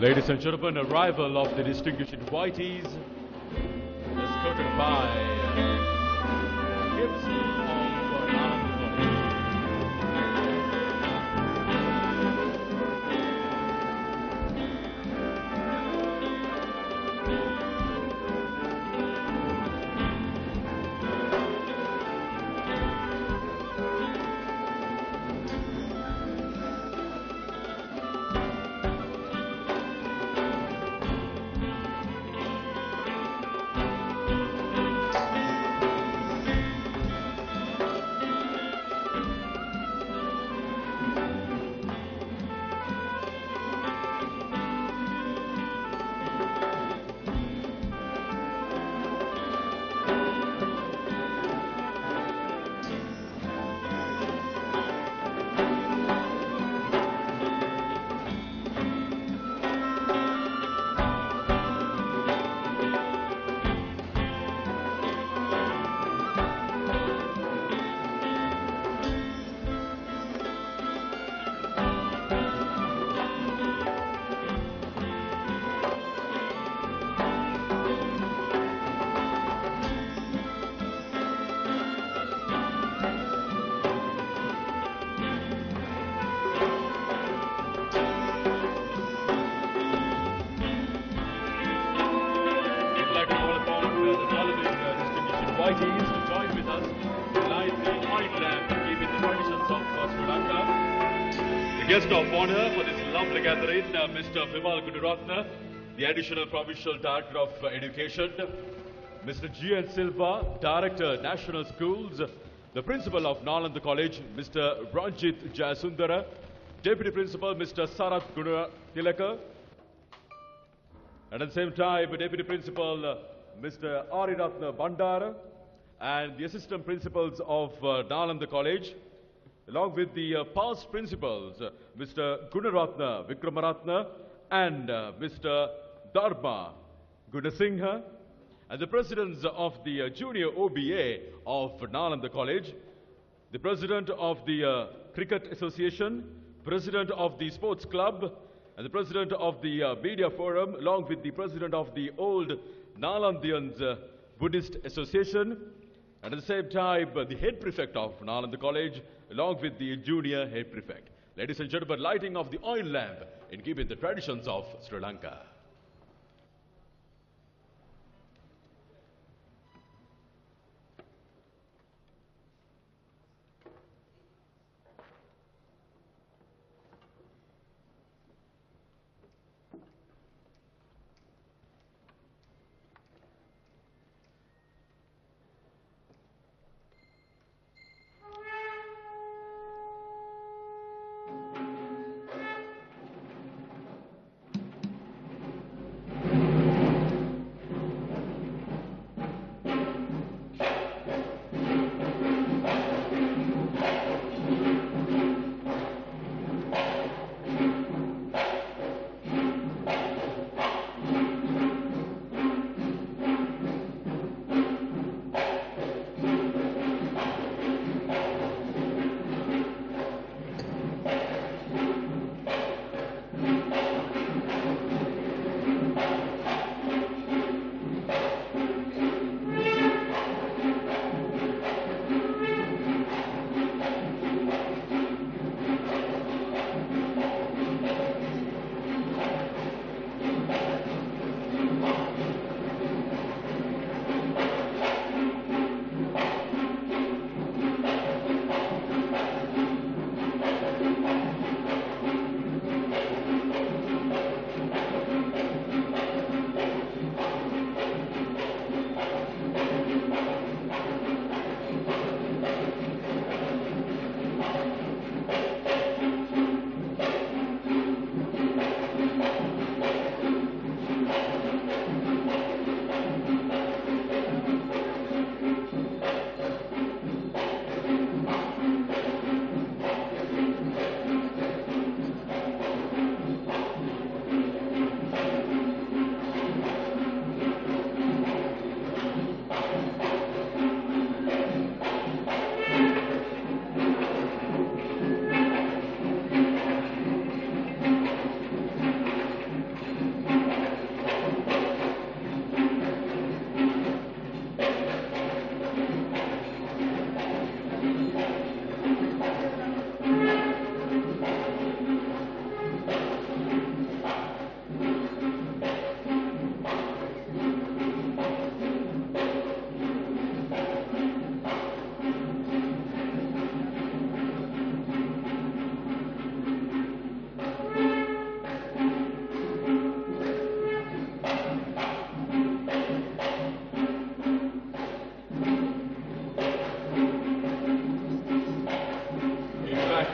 Ladies and gentlemen, arrival of the distinguished Whiteys, escorted by Gibson of Nalanda College. Whiteys to join with us to light the oil lamp, keeping the traditions of Sri Lanka. The guest of honor for this lovely gathering, Mr. Vimal Gunaratna, the Additional Provincial Director of Education, Mr. G.N. Silva, Director, National Schools, the Principal of Nalanda College, Mr. Ranjit Jayasundara, Deputy Principal, Mr. Sarath Gunatilaka, and at the same time, Deputy Principal, Mr. Ariratna Bandara, and the Assistant Principals of Nalanda College, along with the past principals, Mr. Gunaratna Vikramaratna and Mr. Dharma Gunasingha, and the presidents of the Junior OBA of Nalanda College, the President of the Cricket Association, President of the Sports Club, and the President of the Media Forum, along with the President of the Old Nalandians Buddhist Association, and at the same time, the Head Prefect of Nalanda College, along with the Junior Head Prefect. Ladies and gentlemen, lighting of the oil lamp in keeping the traditions of Sri Lanka.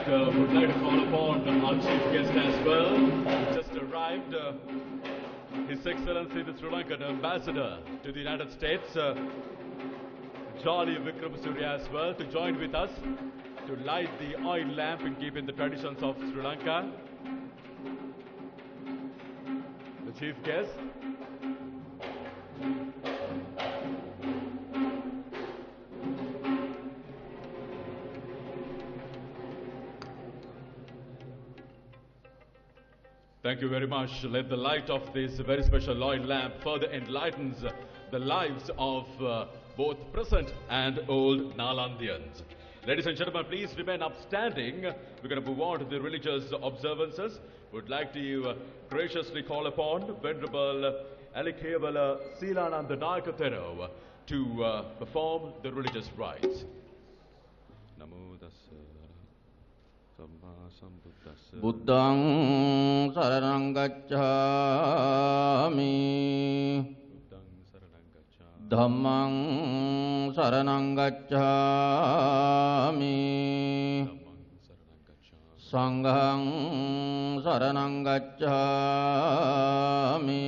would like to call upon our chief guest as well, who just arrived, His Excellency the Sri Lankan Ambassador to the United States, Jolly Vikram Surya as well, to join with us to light the oil lamp in keeping the traditions of Sri Lanka. The chief guest. Thank you very much. Let the light of this very special oil lamp further enlightens the lives of both present and old Nalandians. Ladies and gentlemen, please remain upstanding. We're going to move on to the religious observances. Would like to graciously call upon Venerable Alikevala Silananda Nayakathero to perform the religious rites. Namo Tassa Samma Sambuddhassa Buddhaṃ Saranam Gacchāmi Dhammaṃ Saranam Gacchāmi Sanghaṃ Saranam Gacchāmi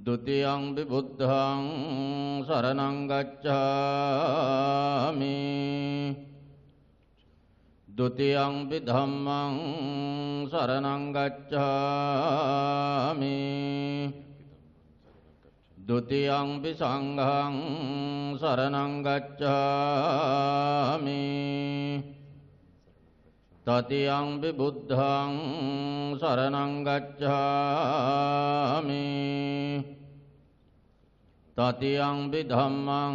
Dutiyaṃ pi Buddhaṃ Saranam Gacchāmi Dutiyaṃ pi Dhammaṃ Saranam Gacchāmi Dutiyaṃ pi Sanghaṃ Saranam Gacchāmi Tatiyaṃ pi Buddhaṃ Saranam Gacchāmi Tatiyaṃ pi Dhammaṃ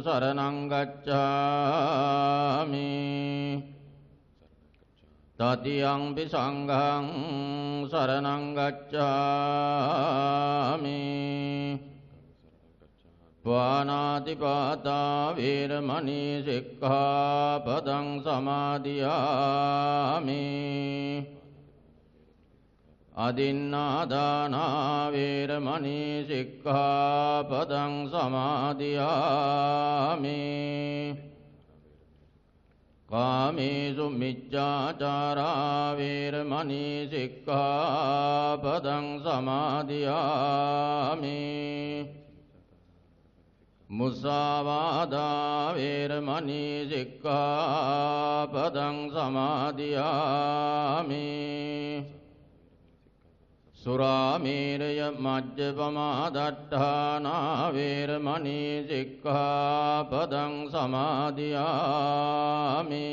Saranam Gacchāmi Tatiyaṃ pi Sanghaṃ Saranam Gacchāmi Pāṇātipātā Vīramani Sikkhapadam Samadhiyāmi Adinādāna Vīramani Sikkhapadam Samadhiyāmi Kāmesu Micchācārā Vīramani Sikkhapadam Samadhiyāmi Musāvādā Vīramani Sikkhapadam Samadhiyāmi Surāmēraya Majjapamādāṭṭhānā Vīramani Sikkhapadam Samadhiyāmi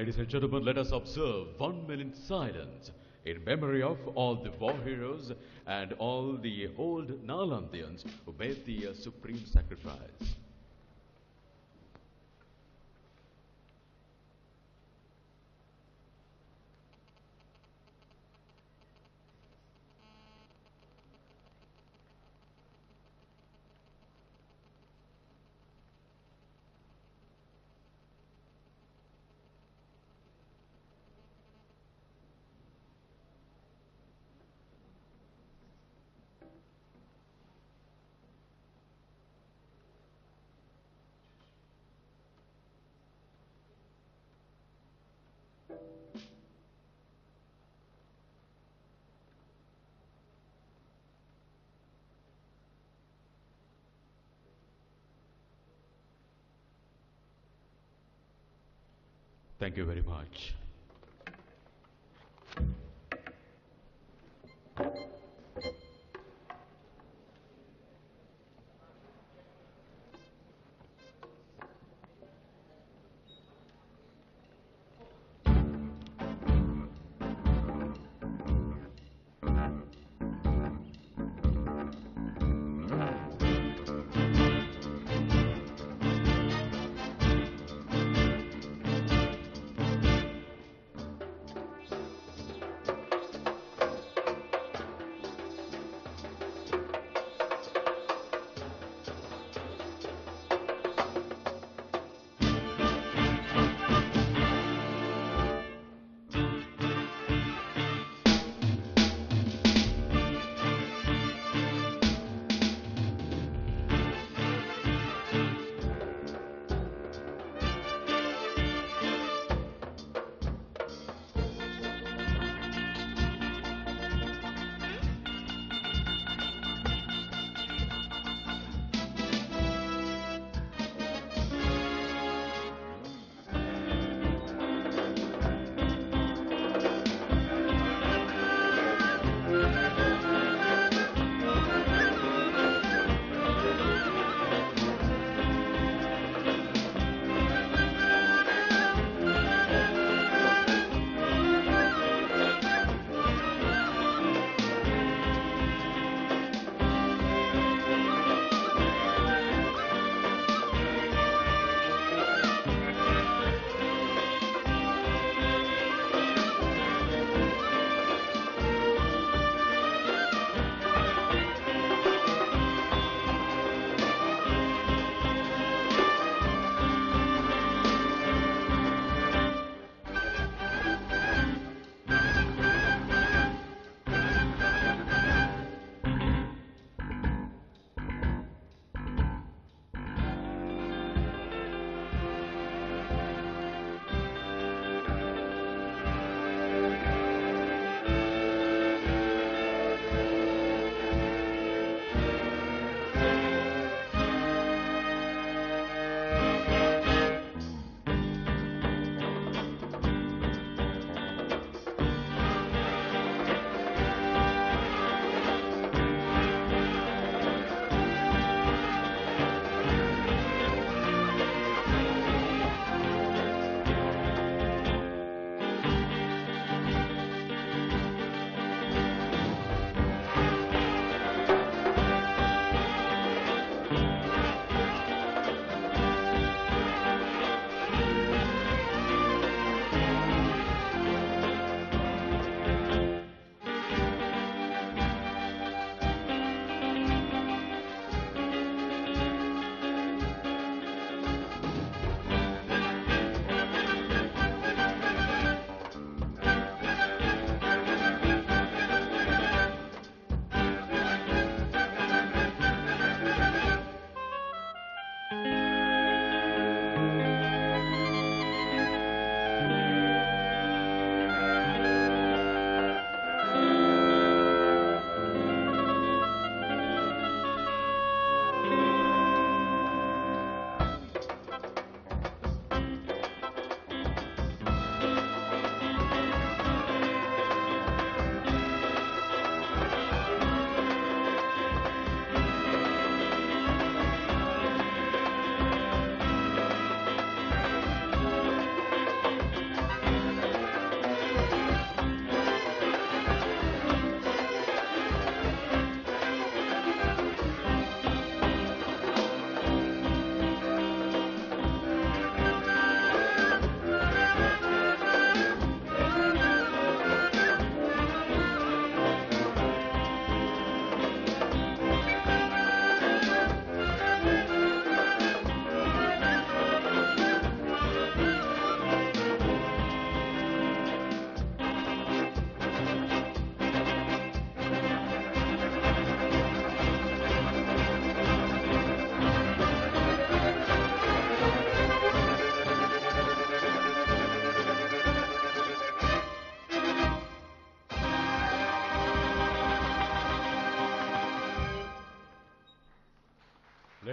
Ladies and gentlemen, let us observe 1 minute silence in memory of all the war heroes and all the old Nalandians who made the supreme sacrifice. Thank you very much.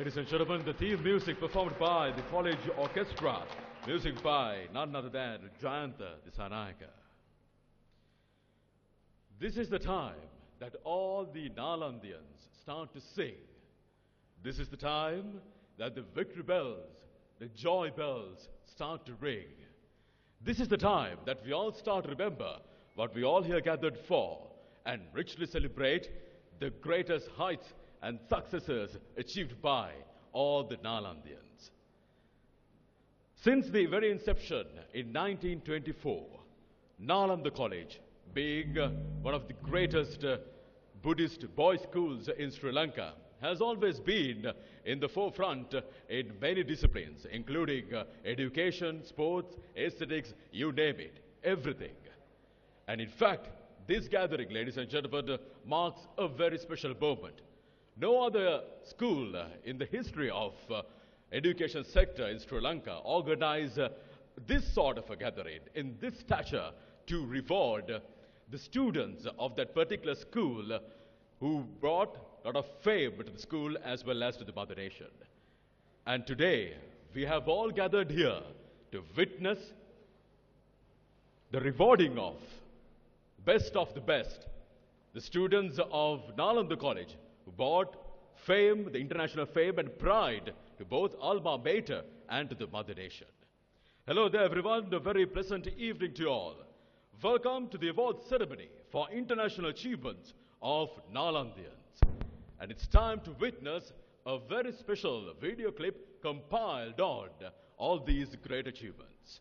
Ladies and gentlemen, the theme music performed by the college orchestra, music by none other than Jayanta Disanayaka. This is the time that all the Nalandians start to sing. This is the time that the victory bells, the joy bells start to ring. This is the time that we all start to remember what we all here gathered for and richly celebrate the greatest heights and successes achieved by all the Nalandians. Since the very inception in 1924, Nalanda College, being one of the greatest Buddhist boys' schools in Sri Lanka, has always been in the forefront in many disciplines, including education, sports, aesthetics, you name it, everything. And in fact, this gathering, ladies and gentlemen, marks a very special moment. No other school in the history of education sector in Sri Lanka organized this sort of a gathering in this stature to reward the students of that particular school who brought a lot of fame to the school as well as to the mother nation. And today, we have all gathered here to witness the rewarding of best of the best, the students of Nalanda College who brought fame, the international fame and pride to both alma mater and to the mother nation. Hello there everyone, a very pleasant evening to you all. Welcome to the award ceremony for international achievements of Nalandians. And it's time to witness a very special video clip compiled on all these great achievements.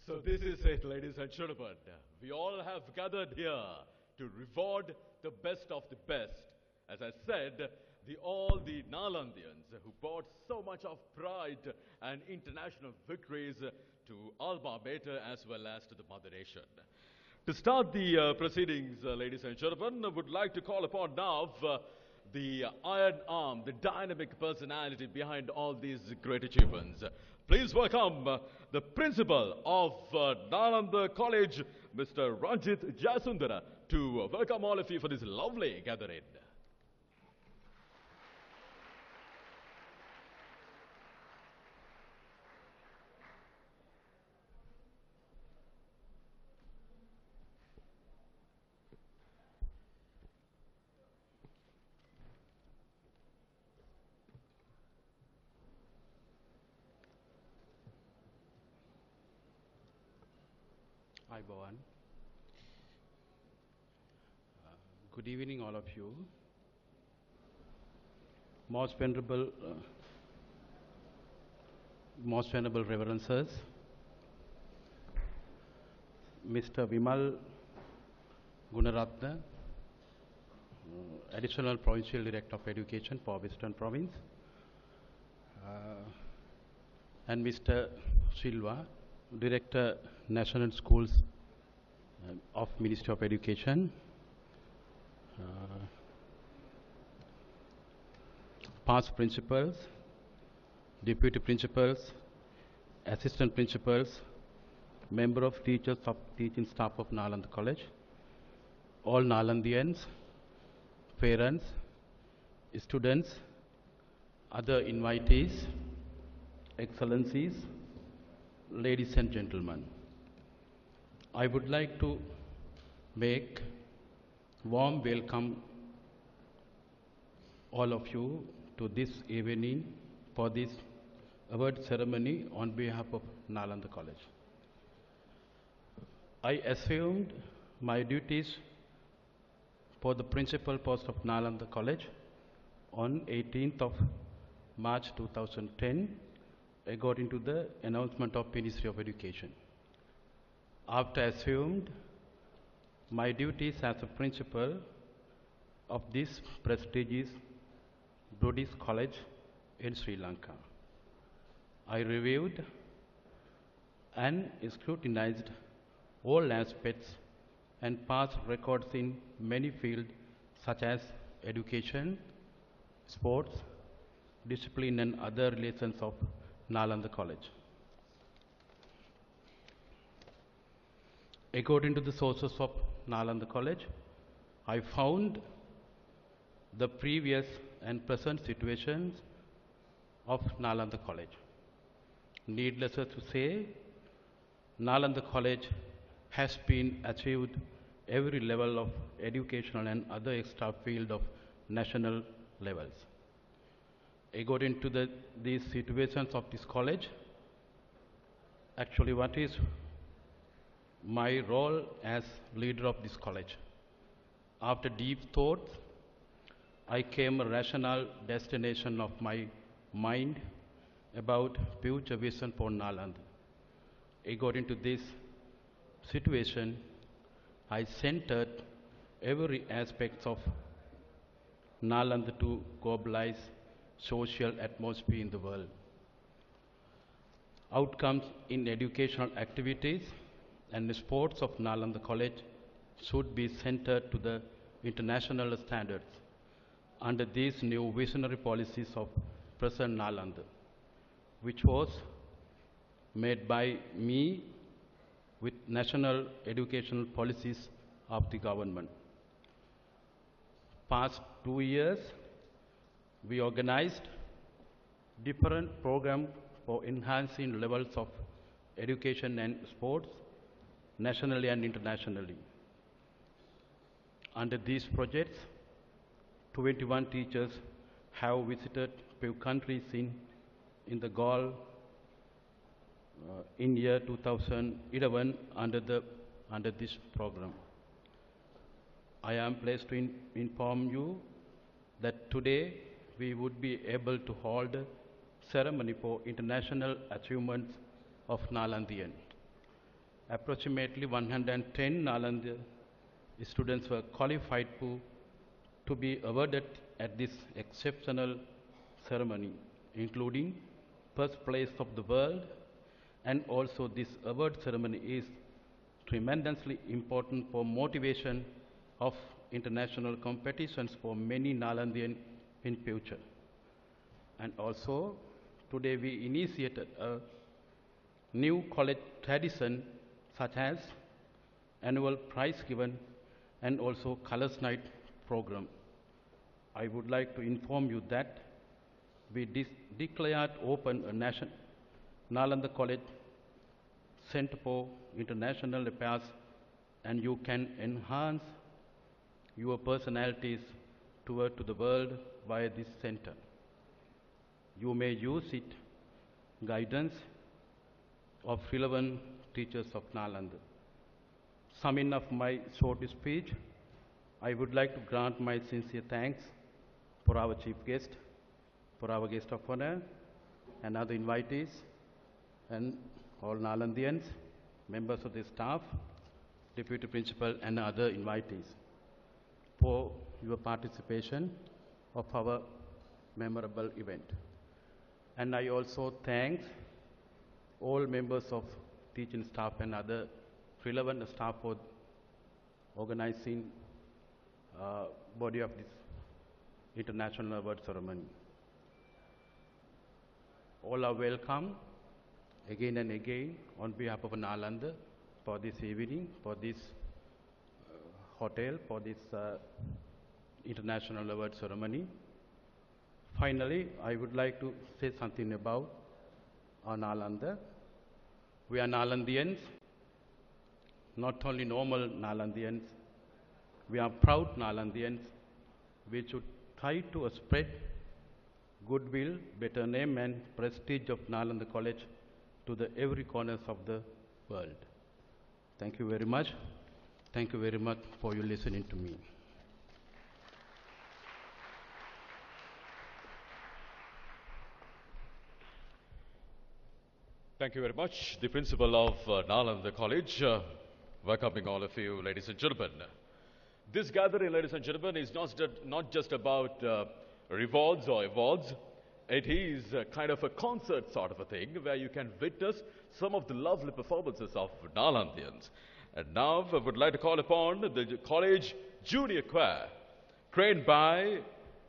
So this is it, ladies and gentlemen. We all have gathered here to reward the best of the best. As I said, all the Nalandians who brought so much of pride and international victories to alma mater as well as to the mother nation. To start the proceedings, ladies and gentlemen, I would like to call upon now the iron arm, the dynamic personality behind all these great achievements. Please welcome the principal of Nalanda College, Mr. Ranjit Jayasundara, to welcome all of you for this lovely gathering. Hi, Bhavan. Good evening, all of you. Most venerable reverences, Mr. Vimal Gunaratna, Additional Provincial Director of Education for Western Province, and Mr. Silva, Director, National Schools of Ministry of Education, past principals, deputy principals, assistant principals, member of teachers of teaching staff of Nalanda College, all Nalandians, parents, students, other invitees, excellencies, ladies and gentlemen. I would like to make warm welcome all of you to this evening for this award ceremony on behalf of Nalanda College. I assumed my duties for the principal post of Nalanda College on 18th of March 2010 according to the announcement of Ministry of Education. After assumed my duties as a principal of this prestigious Buddhist college in Sri Lanka, I reviewed and scrutinized all aspects and past records in many fields such as education, sports, discipline and other relations of Nalanda College. According to the sources of Nalanda College, I found the previous and present situations of Nalanda College. Needless to say, Nalanda College has been achieved every level of educational and other extra field of national levels. According to these situations of this college, actually what is my role as leader of this college? After deep thought, I came a rational destination of my mind about future vision for Nalanda. According to this situation, I centered every aspect of Nalanda to globalize social atmosphere in the world. Outcomes in educational activities and sports of Nalanda College should be centered to the international standards under these new visionary policies of President Nalanda, which was made by me with national educational policies of the government. Past 2 years, we organized different programs for enhancing levels of education and sports nationally and internationally. Under these projects, 21 teachers have visited few countries in the Gulf in year 2011 under this program. I am pleased to inform you that today we would be able to hold a ceremony for international achievements of Nalandian. Approximately 110 Nalanda students were qualified to be awarded at this exceptional ceremony, including first place of the world, and also this award ceremony is tremendously important for motivation of international competitions for many Nalandian in future. And also today we initiated a new college tradition such as annual prize given and also colors night program. I would like to inform you that we declared open a Nalanda College Center for International Affairs, and you can enhance your personalities toward to the world via this center. You may use it guidance of relevant teachers of Nalanda. Summing of my short speech, I would like to grant my sincere thanks for our chief guest, for our guest of honor, and other invitees, and all Nalandians, members of the staff, deputy principal, and other invitees for your participation of our memorable event. And I also thank all members of teaching staff and other relevant staff for organizing body of this international award ceremony. All are welcome again and again on behalf of Nalanda for this evening, for this hotel, for this international award ceremony. Finally, I would like to say something about our Nalanda. We are Nalandians, not only normal Nalandians, we are proud Nalandians. We should try to spread goodwill, better name and prestige of Nalanda College to the every corners of the world. Thank you very much. Thank you very much for you listening to me. Thank you very much. The principal of Nalanda College, welcoming all of you, ladies and gentlemen. This gathering, ladies and gentlemen, is not just about rewards or awards. It is kind of a concert sort of a thing where you can witness some of the lovely performances of Nalandians. And now I would like to call upon the college junior choir, trained by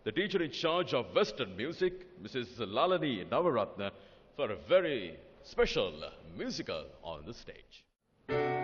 the teacher in charge of Western music, Mrs. Lalani Navaratna, for a very special musical on the stage. Bye.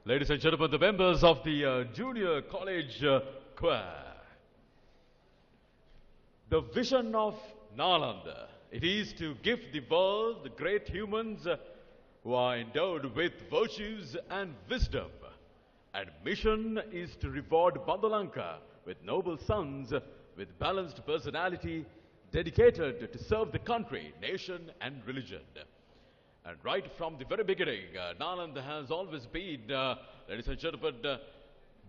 Ladies and gentlemen, the members of the Junior College Choir. The vision of Nalanda, it is to give the world the great humans who are endowed with virtues and wisdom. And mission is to reward Bandalanka with noble sons with balanced personality, dedicated to serve the country, nation and religion. And right from the very beginning, Nalanda has always been, ladies and gentlemen,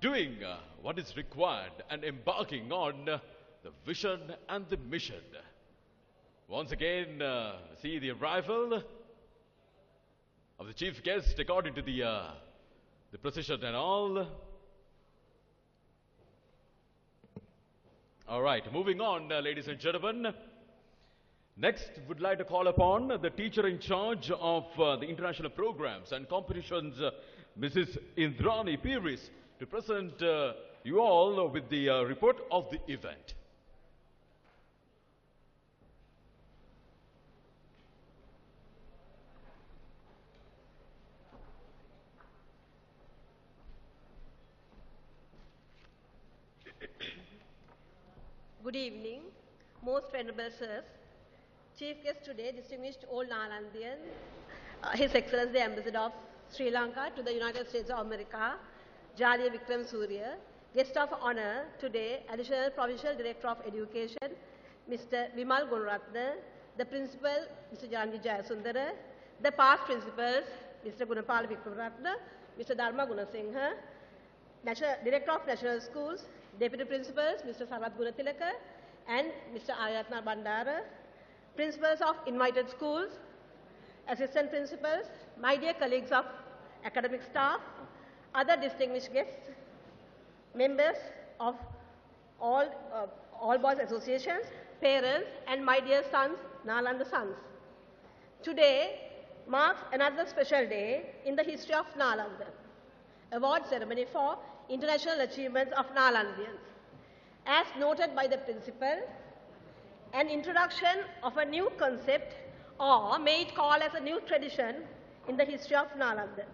doing what is required and embarking on the vision and the mission. Once again, see the arrival of the chief guest according to the procession and all. All right, moving on, ladies and gentlemen. Next, would like to call upon the teacher in charge of the international programs and competitions, Mrs. Indrani Piris, to present you all with the report of the event. Good evening, most venerable sirs. Chief guest today, distinguished old Nalandian, His Excellency the Ambassador of Sri Lanka to the United States of America, Jaliya Vikram Surya. Guest of honor today, Additional Provincial Director of Education, Mr. Vimal Gunaratne, the Principal, Mr. Janji Jayasundara, the past principals, Mr. Gunapal Vikramratne, Mr. Dharma Gunasinghe, Director of National Schools, Deputy Principals, Mr. Sarath Gunatilaka and Mr. Ariratna Bandara, Principals of invited schools, Assistant Principals, my dear colleagues of academic staff, other distinguished guests, members of all boys associations, parents and my dear sons, Nalanda sons. Today marks another special day in the history of Nalanda, award ceremony for international achievements of Nalandians. As noted by the principal, an introduction of a new concept, or may it call as a new tradition in the history of Nalanda.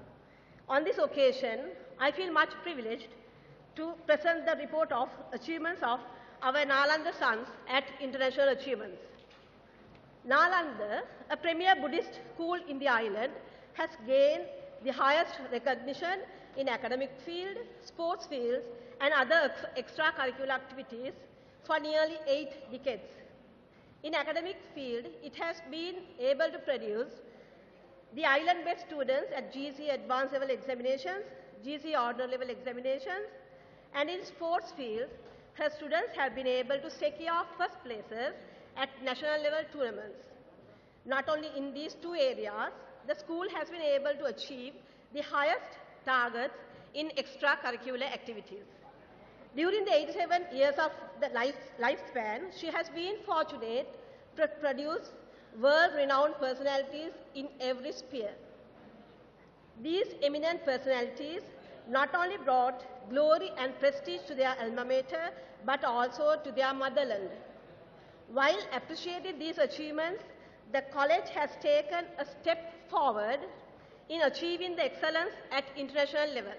On this occasion, I feel much privileged to present the report of achievements of our Nalanda sons at international achievements. Nalanda, a premier Buddhist school in the island, has gained the highest recognition in academic field, sports fields, and other extracurricular activities for nearly 8 decades. In academic field, it has been able to produce the island-based students at GC advanced level examinations, GC ordinary level examinations, and in sports field, her students have been able to secure first places at national level tournaments. Not only in these two areas, the school has been able to achieve the highest targets in extracurricular activities. During the 87 years of the lifespan, she has been fortunate to produce world-renowned personalities in every sphere. These eminent personalities not only brought glory and prestige to their alma mater, but also to their motherland. While appreciating these achievements, the college has taken a step forward in achieving the excellence at international level.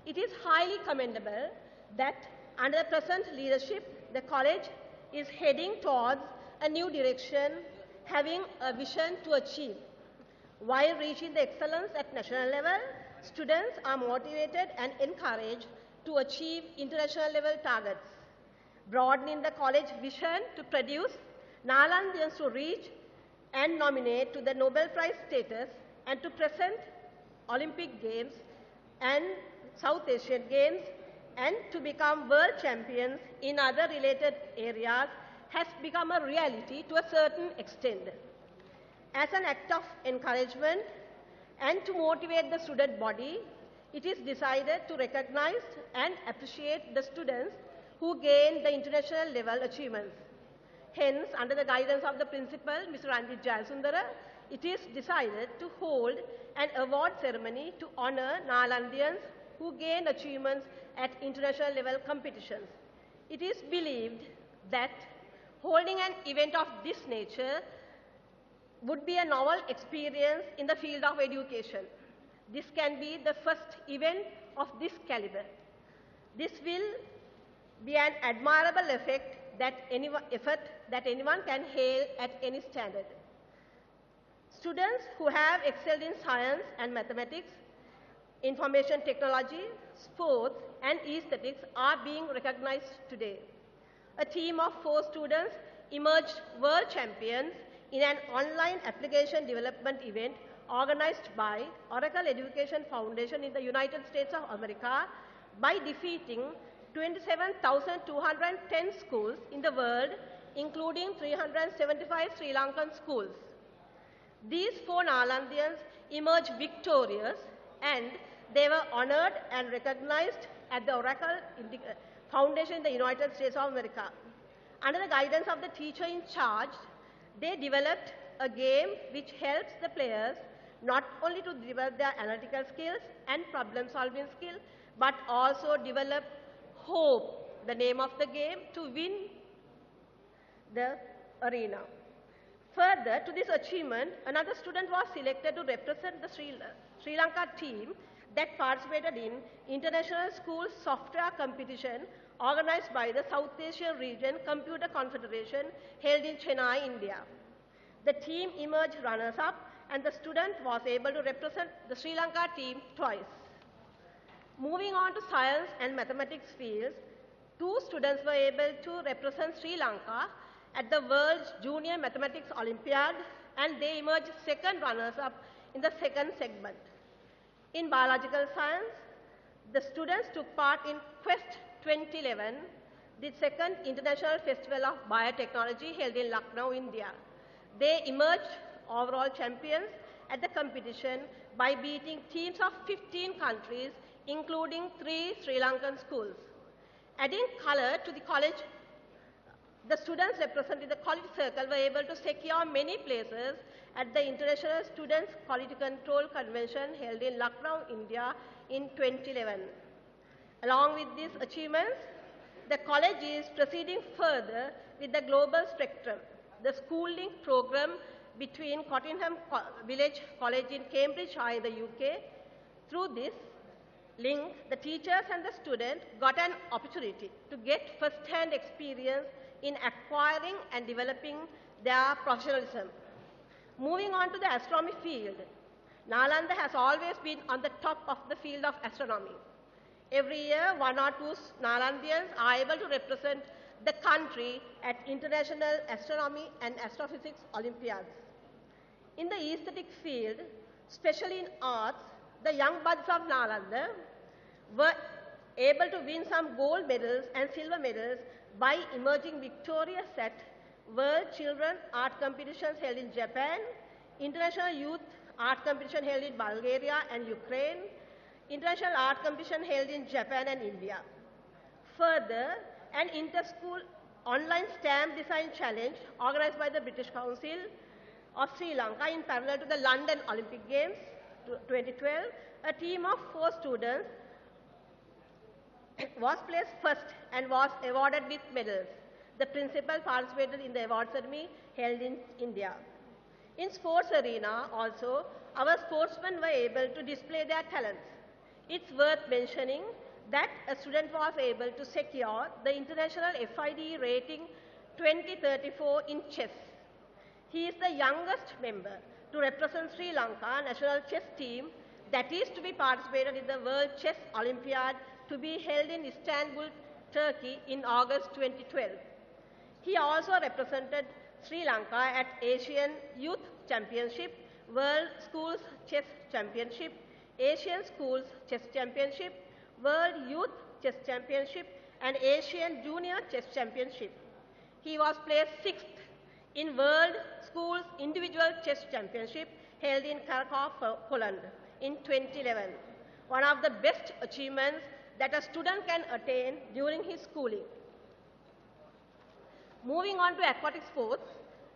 It is highly commendable that under the present leadership, the college is heading towards a new direction, having a vision to achieve. While reaching the excellence at national level, students are motivated and encouraged to achieve international level targets, broadening the college vision to produce Nalandians to reach and nominate to the Nobel Prize status and to present Olympic Games and South Asian Games and to become world champions in other related areas has become a reality to a certain extent. As an act of encouragement and to motivate the student body, it is decided to recognize and appreciate the students who gain the international level achievements. Hence, under the guidance of the principal, Mr. Ranjit Jayasundara, it is decided to hold an award ceremony to honor Nalandians who gain achievements at international level competitions. It is believed that holding an event of this nature would be a novel experience in the field of education. This can be the first event of this caliber. This will be an admirable effort that anyone can hail at any standard. Students who have excelled in science and mathematics, information technology, sports, and aesthetics are being recognized today. A team of 4 students emerged world champions in an online application development event organized by Oracle Education Foundation in the United States of America by defeating 27,210 schools in the world, including 375 Sri Lankan schools. These 4 Nalandians emerged victorious, and they were honored and recognized at the Oracle Foundation in the United States of America. Under the guidance of the teacher in charge, they developed a game which helps the players not only to develop their analytical skills and problem-solving skills, but also develop hope, the name of the game, to win the arena. Further to this achievement, another student was selected to represent the Sri Lanka team that participated in International School Software Competition organized by the South Asian Region Computer Confederation held in Chennai, India. The team emerged runners-up, and the student was able to represent the Sri Lanka team twice. Moving on to science and mathematics fields, 2 students were able to represent Sri Lanka at the World's Junior Mathematics Olympiad, and they emerged second runners-up in the second segment. In biological science, the students took part in Quest 2011, the second International Festival of Biotechnology held in Lucknow, India. They emerged overall champions at the competition by beating teams of 15 countries, including 3 Sri Lankan schools. Adding color to the college, the students representing the college circle were able to secure many places at the International Students Quality Control Convention held in Lucknow, India in 2011. Along with these achievements, the college is proceeding further with the global spectrum, the school link program between Cottingham Village College in Cambridgeshire, the UK. Through this link, the teachers and the students got an opportunity to get first-hand experience in acquiring and developing their professionalism. Moving on to the astronomy field, Nalanda has always been on the top of the field of astronomy. Every year, 1 or 2 Nalandians are able to represent the country at international astronomy and astrophysics Olympiads. In the aesthetic field, especially in arts, the young buds of Nalanda were able to win some gold medals and silver medals by emerging victorious at World Children Art Competitions held in Japan, International Youth Art Competition held in Bulgaria and Ukraine, International Art Competition held in Japan and India. Further, an inter-school online stamp design challenge organized by the British Council of Sri Lanka in parallel to the London Olympic Games 2012, a team of 4 students was placed first and was awarded with medals. The principal participated in the award ceremony held in India. In sports arena also, our sportsmen were able to display their talents. It's worth mentioning that a student was able to secure the International FIDE rating 2034 in chess. He is the youngest member to represent Sri Lanka national chess team that is to be participated in the World Chess Olympiad to be held in Istanbul, Turkey in August 2012. He also represented Sri Lanka at Asian Youth Championship, World Schools Chess Championship, Asian Schools Chess Championship, World Youth Chess Championship, and Asian Junior Chess Championship. He was placed 6th in World Schools Individual Chess Championship held in Krakow, Poland in 2011, one of the best achievements that a student can attain during his schooling. Moving on to aquatic sports,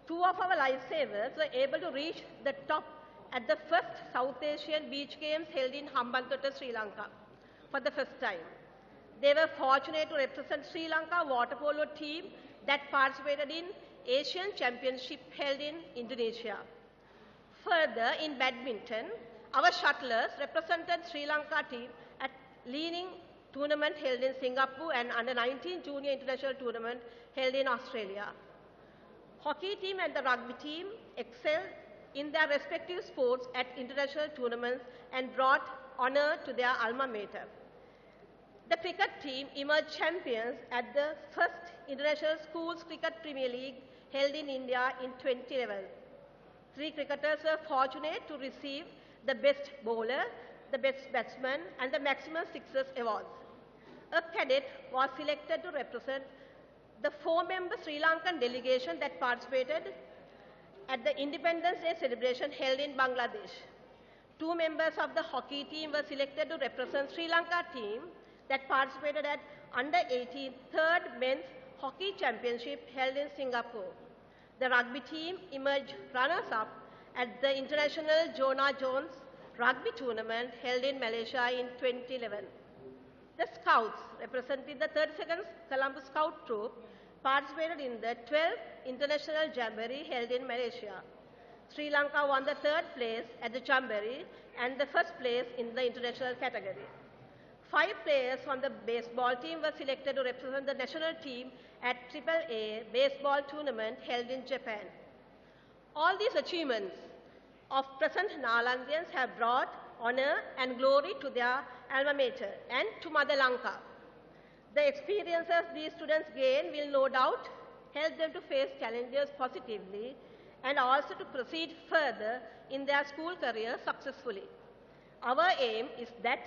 2 of our lifesavers were able to reach the top at the first South Asian Beach Games held in Hambantota, Sri Lanka for the first time. They were fortunate to represent Sri Lanka water polo team that participated in Asian Championship held in Indonesia. Further, in badminton, Our shuttlers represented Sri Lanka team at leading tournament held in Singapore and under-19 junior international tournament held in Australia. Hockey team and the rugby team excelled in their respective sports at international tournaments and brought honor to their alma mater. The cricket team emerged champions at the first International Schools Cricket Premier League held in India in 2011. 3 cricketers were fortunate to receive the Best Bowler, the Best Batsman and the Maximum Sixes awards. A cadet was selected to represent the 4-member Sri Lankan delegation that participated at the Independence Day celebration held in Bangladesh. 2 members of the hockey team were selected to represent Sri Lanka team that participated at under-18 3rd Men's Hockey Championship held in Singapore. The rugby team emerged runners-up at the International Jonah Jones Rugby Tournament held in Malaysia in 2011. The Scouts, representing the 32nd Colombo Scout Troop, participated in the 12th International Jamboree held in Malaysia. Sri Lanka won the 3rd place at the Jamboree and the 1st place in the international category. 5 players from the baseball team were selected to represent the national team at AAA baseball tournament held in Japan. All these achievements of present Nalandians have brought honor and glory to their alma mater and to Mother Lanka. The experiences these students gain will no doubt help them to face challenges positively and also to proceed further in their school career successfully. Our aim is that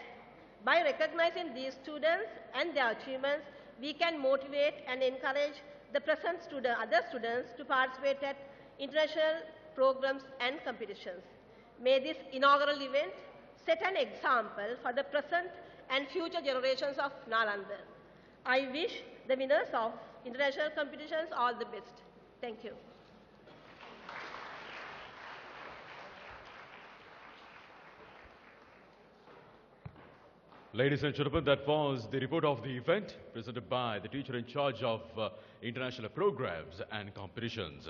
by recognizing these students and their achievements, we can motivate and encourage the present other students to participate at international programs and competitions. May this inaugural event set an example for the present and future generations of Nalanda. I wish the winners of international competitions all the best. Thank you. Ladies and gentlemen, that was the report of the event presented by the teacher in charge of international programs and competitions.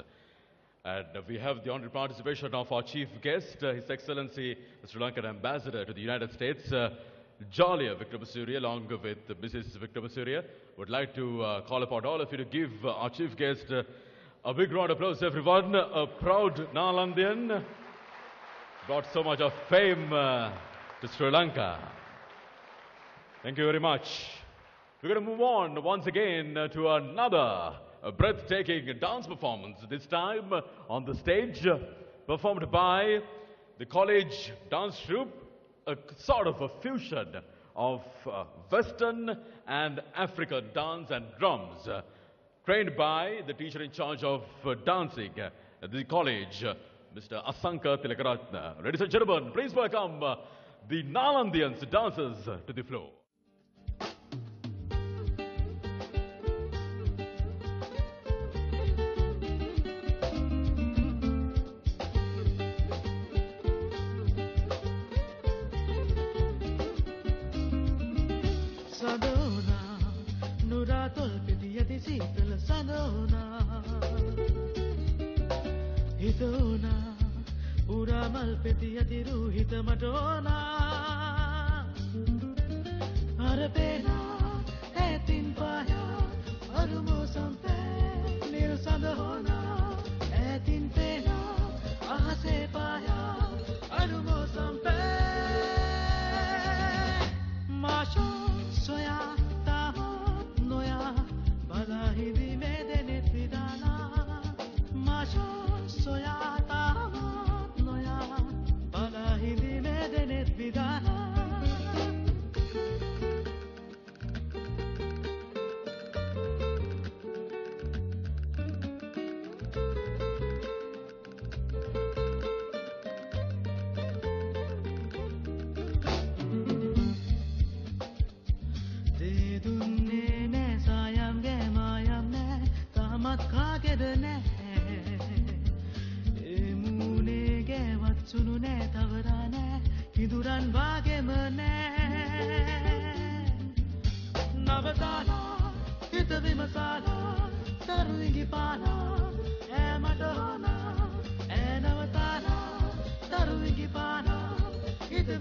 And we have the honored participation of our chief guest, His Excellency, the Sri Lankan Ambassador to the United States, Jalia Wickramasuriya, along with Mrs. Wickramasuriya. Would like to call upon all of you to give our chief guest a big round of applause, everyone. A proud Nalandian, brought so much of fame to Sri Lanka. Thank you very much. We're going to move on once again to another breathtaking dance performance, this time on the stage, performed by the college dance troupe, a sort of a fusion of Western and African dance and drums, trained by the teacher in charge of dancing at the college, Mr. Asanka Tilakaratna. Ladies and gentlemen, please welcome the Nalandians dancers to the floor.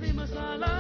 විමසලා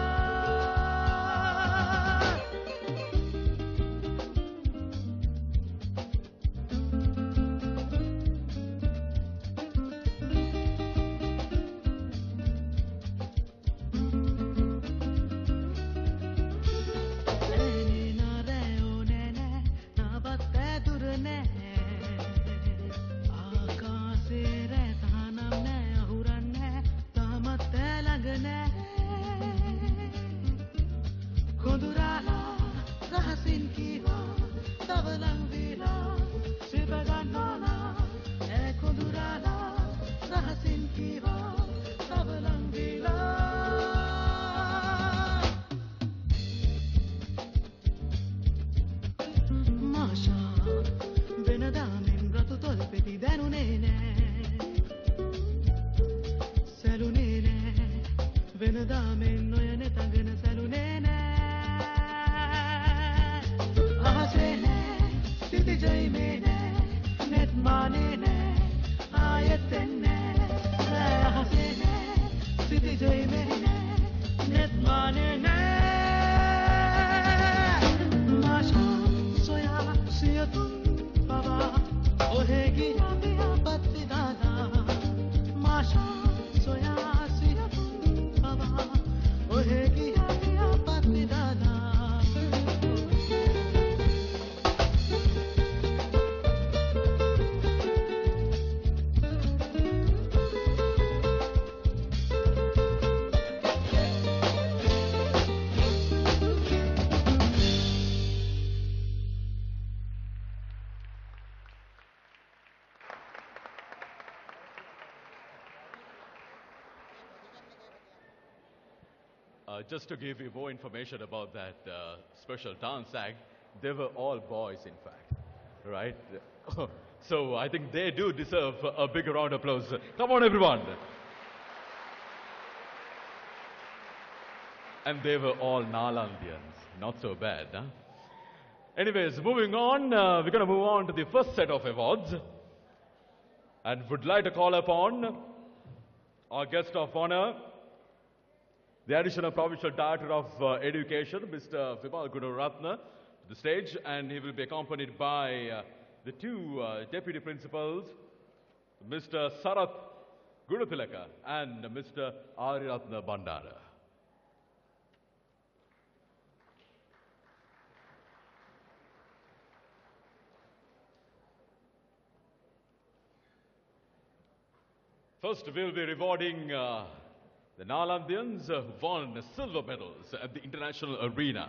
Just to give you more information about that special dance act, they were all boys, in fact, right? So I think they do deserve a big round of applause. Come on, everyone. And they were all Nalandians. Not so bad, huh? Anyways, moving on, we're going to move on to the first set of awards. And would like to call upon our guest of honor, the Additional Provincial Director of Education, Mr. Vimal Gunaratna, to the stage, and he will be accompanied by the two Deputy Principals, Mr. Sarath Gunathilaka and Mr. Ariratna Bandara. First, we'll be rewarding the Nalandians who won silver medals at the international arena.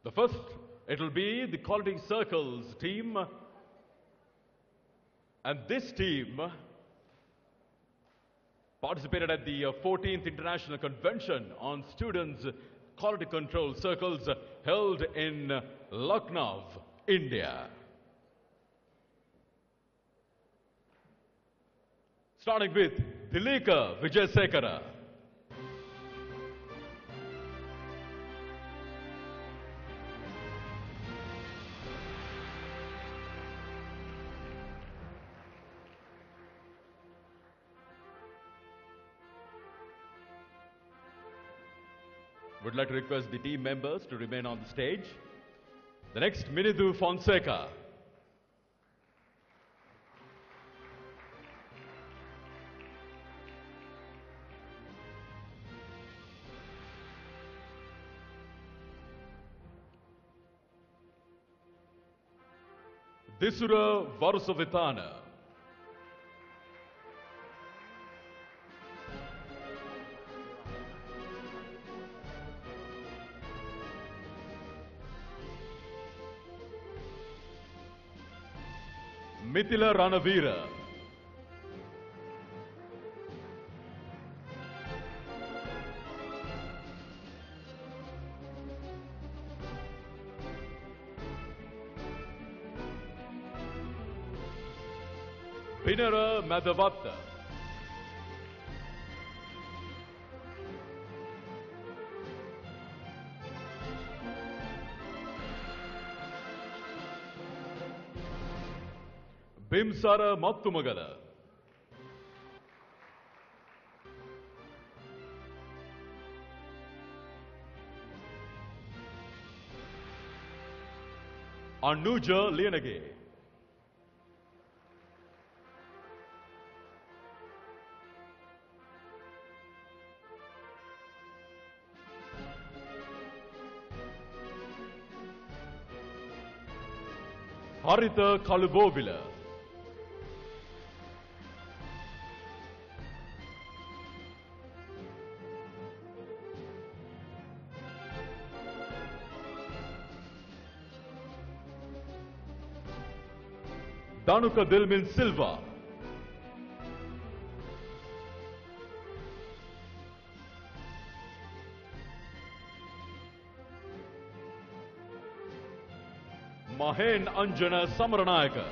The first, it will be the Quality Circles team. And this team participated at the 14th International Convention on Students' Quality Control Circles held in Lucknow, India. Starting with Dilika Vijayasekara. Would like to request the team members to remain on the stage. The next, Minidu Fonseca. Disura Varsovitana. Mithila Ranavira. Pinara Madhavatta. Bimsara Mattumagala. Anuja Lianage. Harita Kalubovila. Danuka Dilmin Silva. Mahen Anjana Samaranayaka.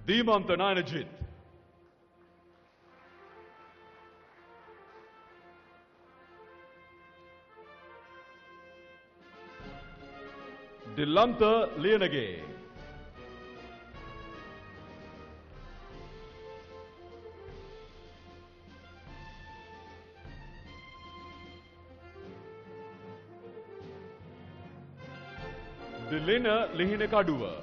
Dimanta Nainajit. Dilanta Lianage. Dilina Lihinekadua.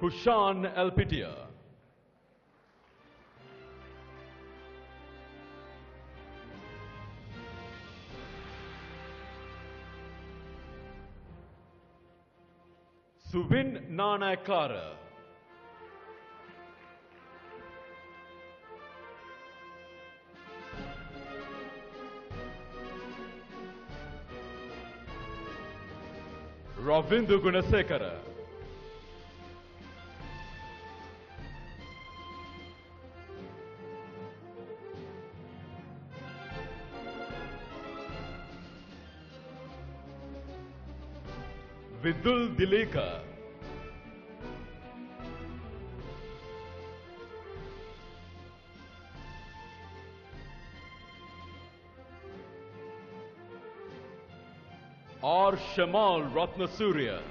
Kushan Elpitia. Subin Nanakara. Ravindu Gunasekara. Vidul Dileka. R. Shamal Ratnasurya.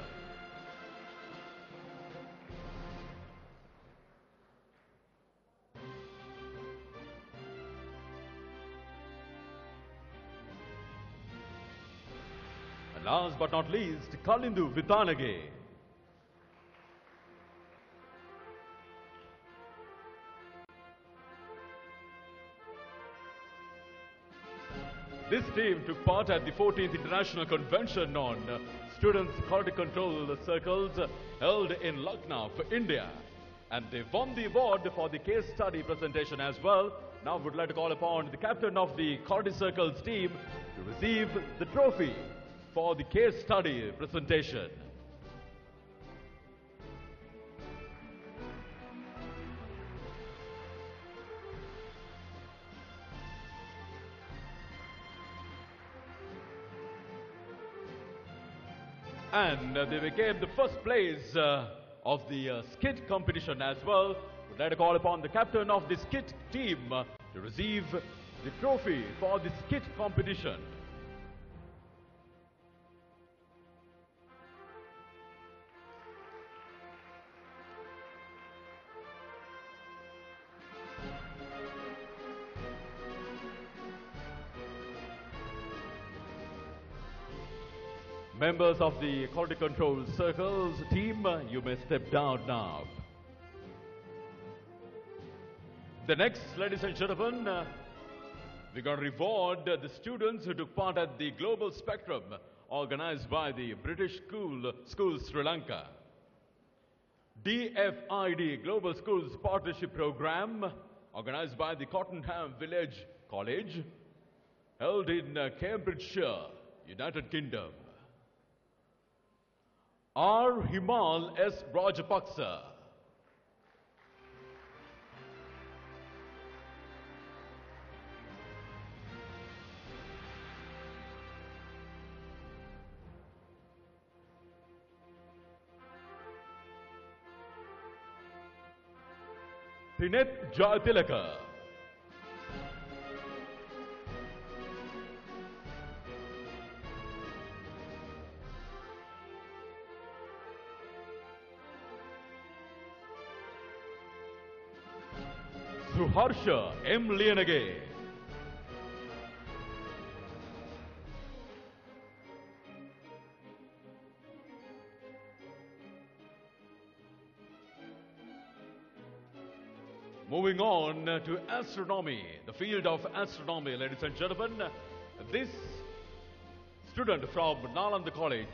And last but not least, Kalindu Vitanage. This team took part at the 14th International Convention on Students Quality Control Circles held in Lucknow, India. And they won the award for the case study presentation as well. Now would like to call upon the captain of the Quality Circles team to receive the trophy for the case study presentation. And they became the first place of the skit competition as well. We'd like to call upon the captain of the skit team to receive the trophy for the skit competition. Members of the Quality Control Circles team, you may step down now. The next, ladies and gentlemen, we're going to reward the students who took part at the Global Spectrum organized by the British Schools Sri Lanka. DFID Global Schools Partnership Program organized by the Cottenham Village College held in Cambridgeshire, United Kingdom. R. Himal S. Rajapaksa. Trineth Jayatilaka. Suharsha M. Lianage. Moving on to astronomy, the field of astronomy, ladies and gentlemen. This student from Nalanda College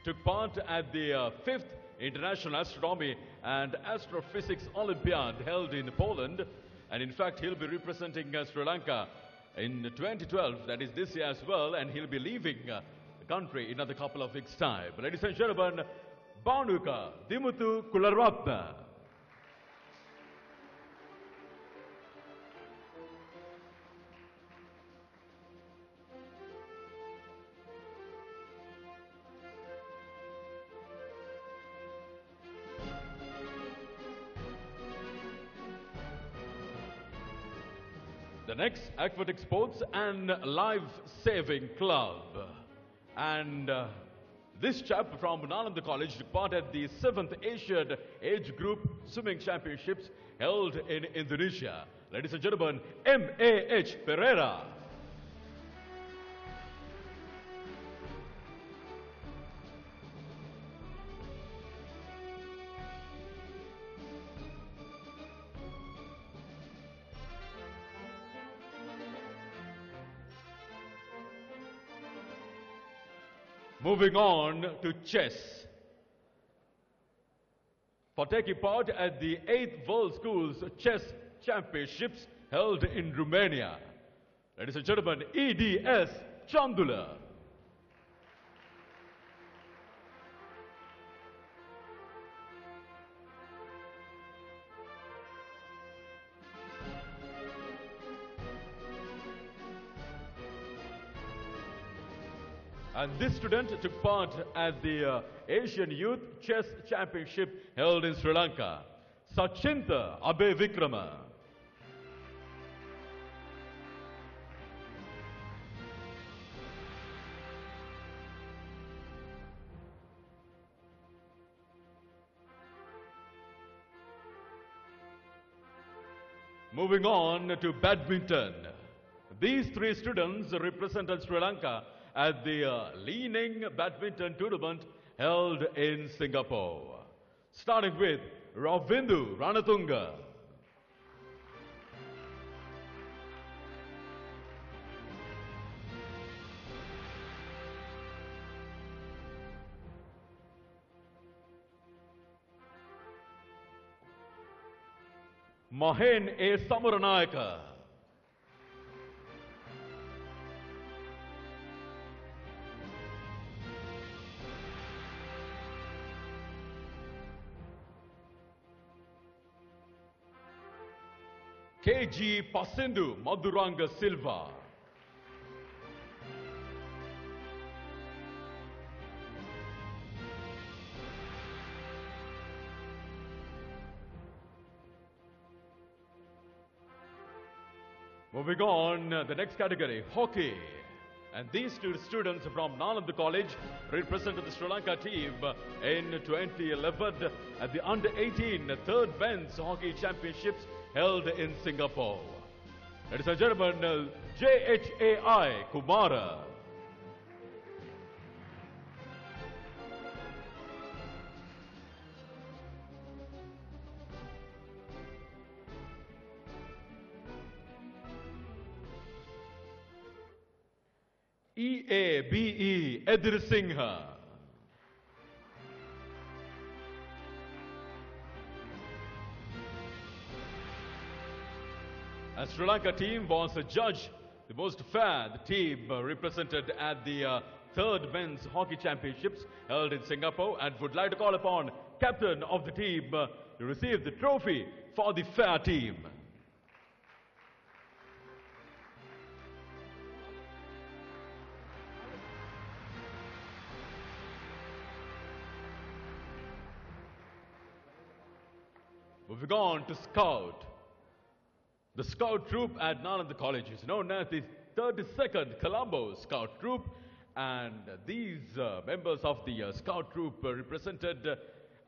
took part at the 5th International Astronomy and Astrophysics Olympiad held in Poland. And in fact, he'll be representing Sri Lanka in 2012, that is this year as well, and he'll be leaving the country in another couple of weeks' time. Ladies and gentlemen, Bhanuka Dimuthu Kularatna. The next Aquatic Sports and Life Saving Club. And this chap from Nalanda College took part at the 7th Asian Age Group Swimming Championships held in Indonesia. Ladies and gentlemen, M.A.H. Pereira. Moving on to chess. For taking part at the 8th World Schools Chess Championships held in Romania. Ladies and gentlemen, E.D.S. Chandula. And this student took part at the Asian Youth Chess Championship held in Sri Lanka. Sachinta Abe Vikrama. Moving on to badminton. These three students represented Sri Lanka at the Leaning Badminton Tournament held in Singapore. Starting with Ravindu Ranatunga. Mahen A. Samaranayaka. K.G. Pasindu Maduranga Silva. Moving on, the next category, hockey. And these two students from Nalanda College represented the Sri Lanka team in 2011 at the Under-18 Third Men's Hockey Championships held in Singapore. Ladies and gentlemen, J.H.A.I. Kumara. E.A.B.E. Edir Singha. And Sri Lanka team was judged the most fair team represented at the Third Men's Hockey Championships held in Singapore, and would like to call upon captain of the team to receive the trophy for the fair team. Moving on to Scout. The scout troop at Nalanda College is known as the 32nd Colombo Scout Troop, and these members of the scout troop were represented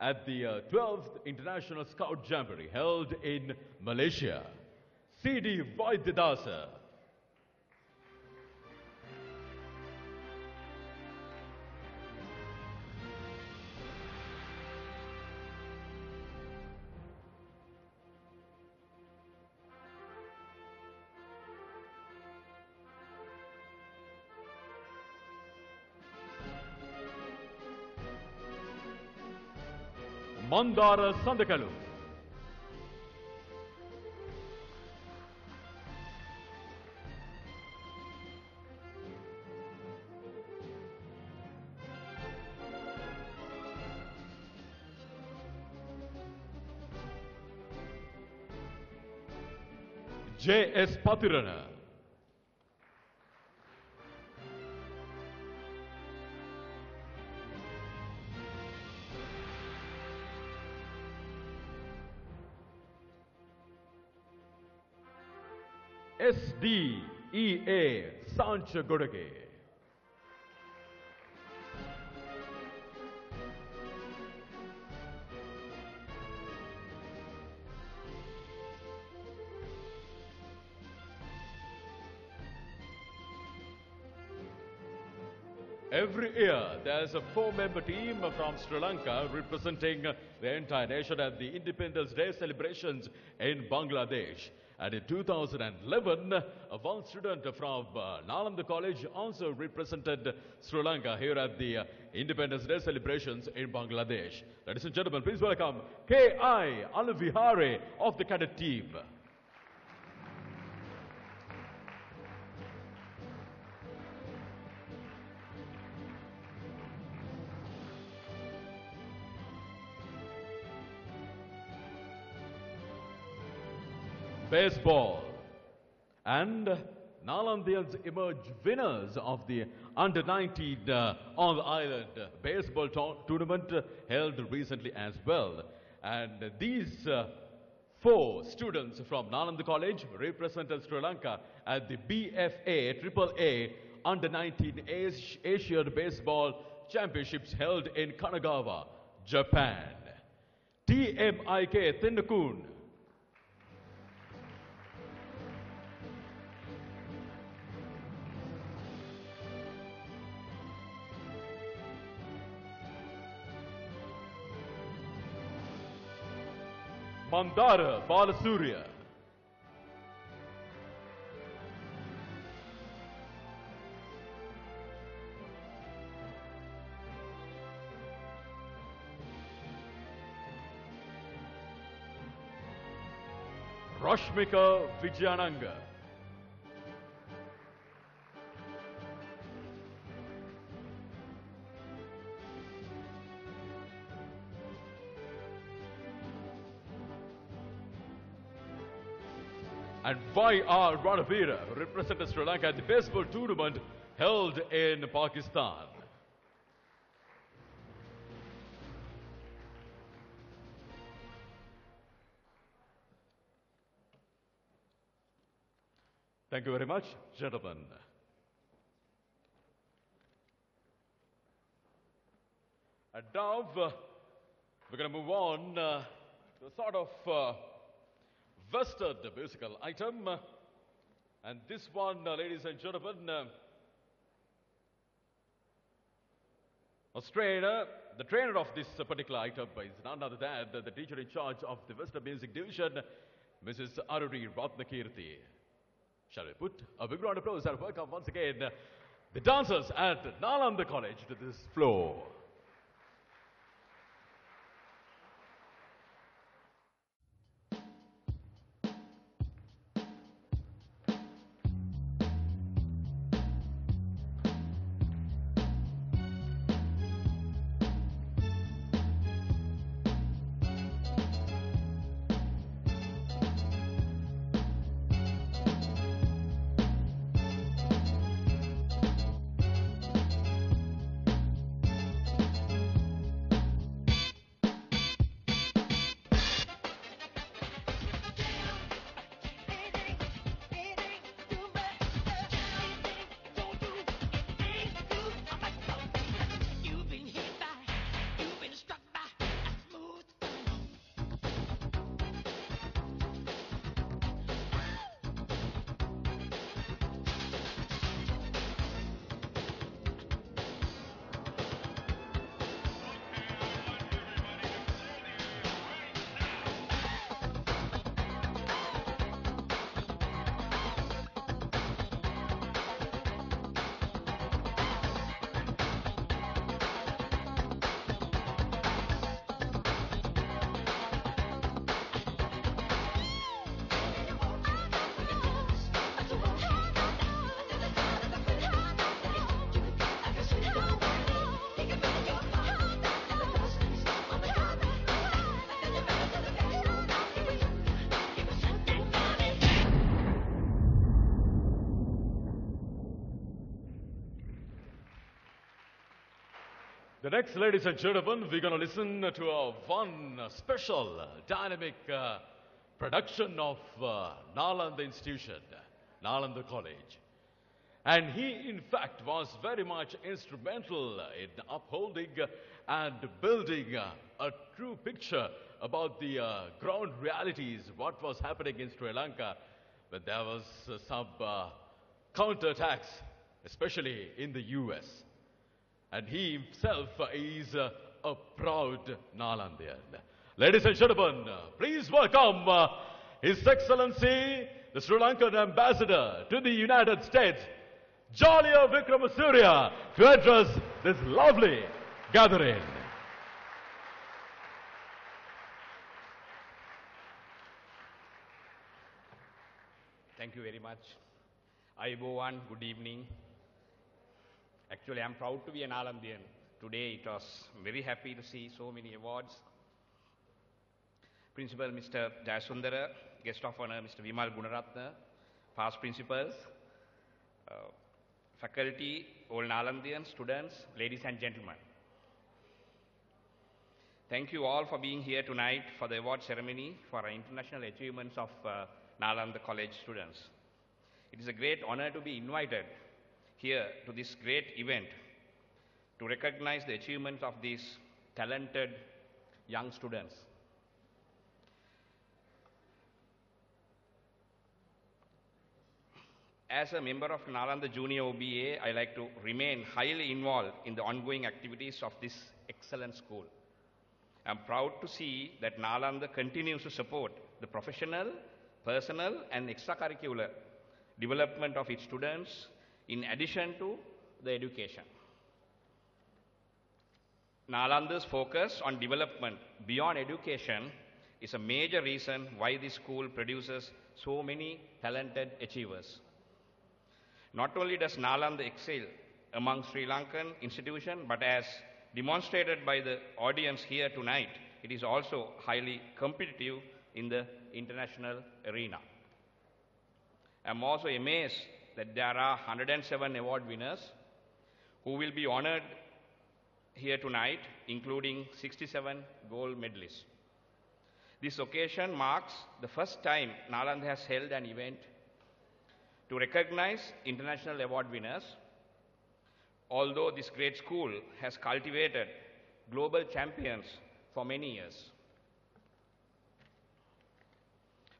at the 12th International Scout Jamboree held in Malaysia. C.D. Vaidyadasa. Mandara Sandakalu. J.S. Patirana. S.D.E.A. Sancha Godage. Every year, there's a 4-member team from Sri Lanka representing the entire nation at the Independence Day celebrations in Bangladesh. And in 2011, one student from Nalanda College also represented Sri Lanka here at the Independence Day celebrations in Bangladesh. Ladies and gentlemen, please welcome K.I. Alavihare of the cadet team. Baseball. And Nalandians emerge winners of the Under-19 on the Island baseball tournament held recently as well. And these 4 students from Nalanda College represented Sri Lanka at the BFA AAA Under-19 Asian Baseball Championships held in Kanagawa, Japan. TMIK Tendukun. Mandara Balasurya. Rashmika Vijayananga. And Y.R. Ranavira represented Sri Lanka at the baseball tournament held in Pakistan. Thank you very much, gentlemen. And now we're going to move on to a sort of Western musical item. And this one, ladies and gentlemen, the trainer of this particular item is none other than the teacher in charge of the Western Music Division, Mrs. Aruri Ratnakirti. Shall we put a big round of applause and welcome once again the dancers at Nalanda College to this floor. The next, ladies and gentlemen, we're going to listen to one special dynamic production of Nalanda Institution, Nalanda College. And he, in fact, was very much instrumental in upholding and building a true picture about the ground realities, what was happening in Sri Lanka when there was some counterattacks, especially in the US. And he himself is a proud Nalandian. Ladies and gentlemen, please welcome His Excellency, the Sri Lankan Ambassador to the United States, Jalya Vikramasuriya, to address this lovely gathering. Thank you very much. Ayubowan, good evening. Actually, I'm proud to be an Nalandian. Today, it was very happy to see so many awards. Principal Mr. Jayasundara, guest of honor Mr. Vimal Gunaratna, past principals, faculty, all Nalandians, students, ladies and gentlemen. Thank you all for being here tonight for the award ceremony for our international achievements of Nalanda College students. It is a great honor to be invited here to this great event to recognize the achievements of these talented young students. As a member of Nalanda Junior OBA, I like to remain highly involved in the ongoing activities of this excellent school. I'm proud to see that Nalanda continues to support the professional, personal and extracurricular development of its students in addition to the education. Nalanda's focus on development beyond education is a major reason why this school produces so many talented achievers. Not only does Nalanda excel among Sri Lankan institutions, but as demonstrated by the audience here tonight, it is also highly competitive in the international arena. I'm also amazed that there are 107 award winners who will be honored here tonight, including 67 gold medalists. This occasion marks the first time Nalanda has held an event to recognize international award winners, although this great school has cultivated global champions for many years.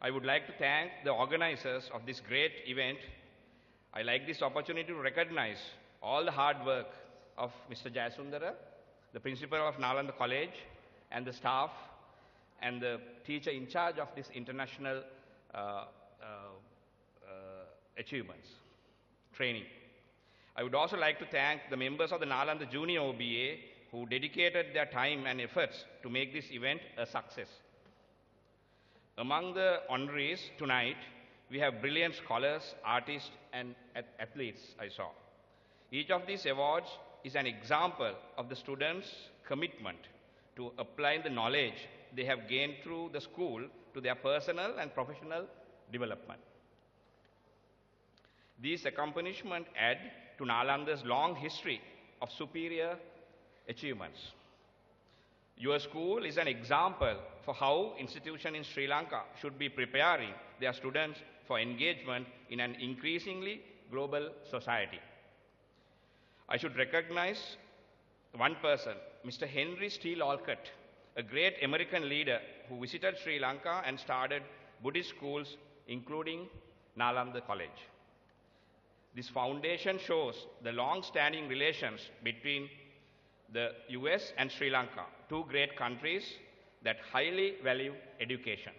I would like to thank the organizers of this great event. I like this opportunity to recognize all the hard work of Mr. Jayasundara, the principal of Nalanda College, and the staff and the teacher in charge of this international achievements, training. I would also like to thank the members of the Nalanda Junior OBA who dedicated their time and efforts to make this event a success. Among the honorees tonight, we have brilliant scholars, artists, and athletes, I saw. Each of these awards is an example of the students' commitment to applying the knowledge they have gained through the school to their personal and professional development. These accomplishments add to Nalanda's long history of superior achievements. Your school is an example for how institutions in Sri Lanka should be preparing their students for engagement in an increasingly global society. I should recognize one person, Mr. Henry Steele Olcott, a great American leader who visited Sri Lanka and started Buddhist schools, including Nalanda College. This foundation shows the long-standing relations between the US and Sri Lanka, two great countries that highly value education.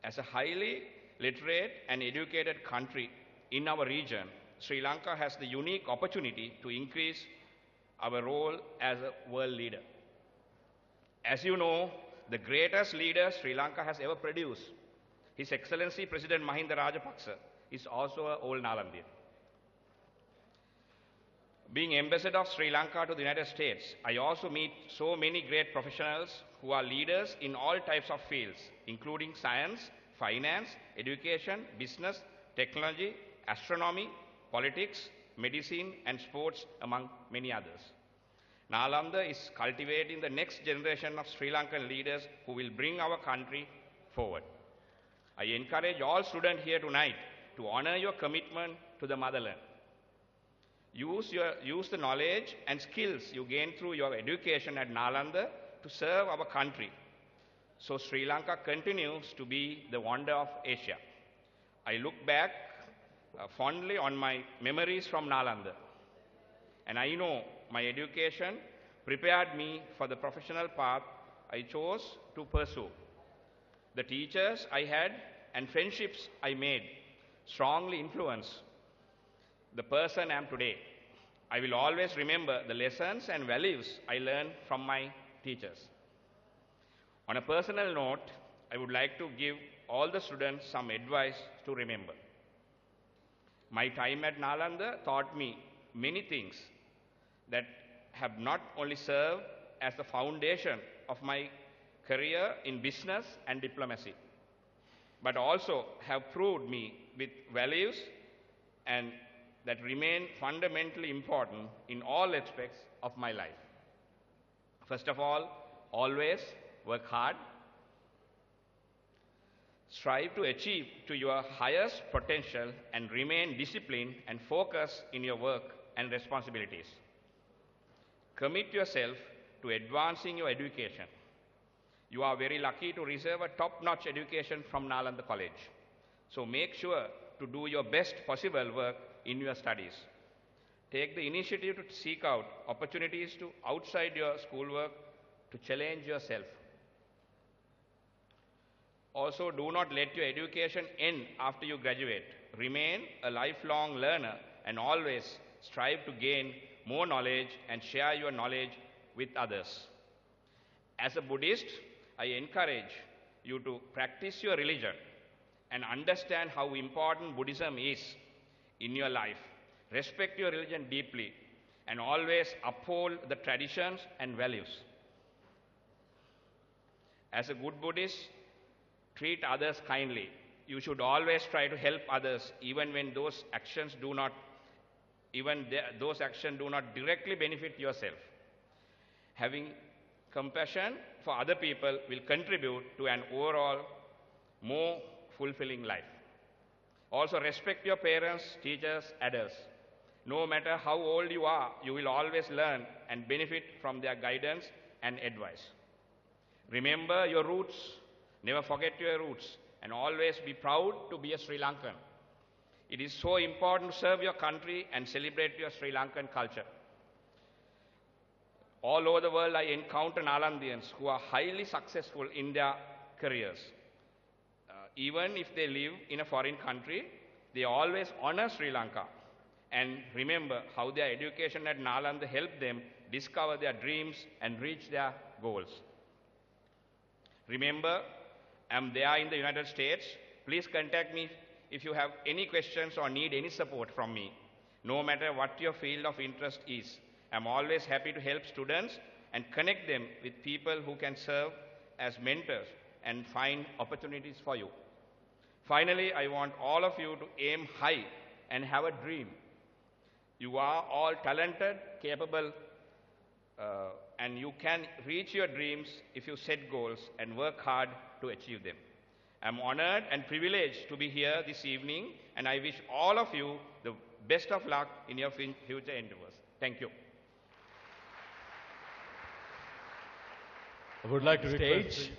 As a highly literate and educated country in our region, Sri Lanka has the unique opportunity to increase our role as a world leader. As you know, the greatest leader Sri Lanka has ever produced, His Excellency President Mahinda Rajapaksa, is also an old Nalandian. Being ambassador of Sri Lanka to the United States, I also meet so many great professionals who are leaders in all types of fields, including science, finance, education, business, technology, astronomy, politics, medicine, and sports, among many others. Nalanda is cultivating the next generation of Sri Lankan leaders who will bring our country forward. I encourage all students here tonight to honor your commitment to the motherland. Use the knowledge and skills you gain through your education at Nalanda to serve our country, so Sri Lanka continues to be the wonder of Asia. I look back fondly on my memories from Nalanda, and I know my education prepared me for the professional path I chose to pursue. The teachers I had and friendships I made strongly influenced the person I am today. I will always remember the lessons and values I learned from my teachers. On a personal note, I would like to give all the students some advice to remember. My time at Nalanda taught me many things that have not only served as the foundation of my career in business and diplomacy, but also have proved me with values and that remain fundamentally important in all aspects of my life. First of all, always work hard. Strive to achieve to your highest potential and remain disciplined and focused in your work and responsibilities. Commit yourself to advancing your education. You are very lucky to receive a top-notch education from Nalanda College. So make sure to do your best possible work in your studies. Take the initiative to seek out opportunities to outside your schoolwork to challenge yourself. Also, do not let your education end after you graduate. Remain a lifelong learner and always strive to gain more knowledge and share your knowledge with others. As a Buddhist, I encourage you to practice your religion and understand how important Buddhism is in your life. Respect your religion deeply and always uphold the traditions and values. As a good Buddhist, treat others kindly. You should always try to help others even when those actions do not directly benefit yourself. Having compassion for other people will contribute to an overall more fulfilling life. Also, respect your parents, teachers, elders. No matter how old you are, you will always learn and benefit from their guidance and advice. Remember your roots, never forget your roots, and always be proud to be a Sri Lankan. It is so important to serve your country and celebrate your Sri Lankan culture. All over the world, I encounter Nalandians who are highly successful in their careers. Even if they live in a foreign country, they always honor Sri Lanka and remember how their education at Nalanda helped them discover their dreams and reach their goals. Remember, I'm there in the United States. Please contact me if you have any questions or need any support from me. No matter what your field of interest is, I'm always happy to help students and connect them with people who can serve as mentors and find opportunities for you. Finally, I want all of you to aim high and have a dream. You are all talented, capable, and you can reach your dreams if you set goals and work hard to achieve them. I'm honored and privileged to be here this evening, and I wish all of you the best of luck in your future endeavors. Thank you. I would like to request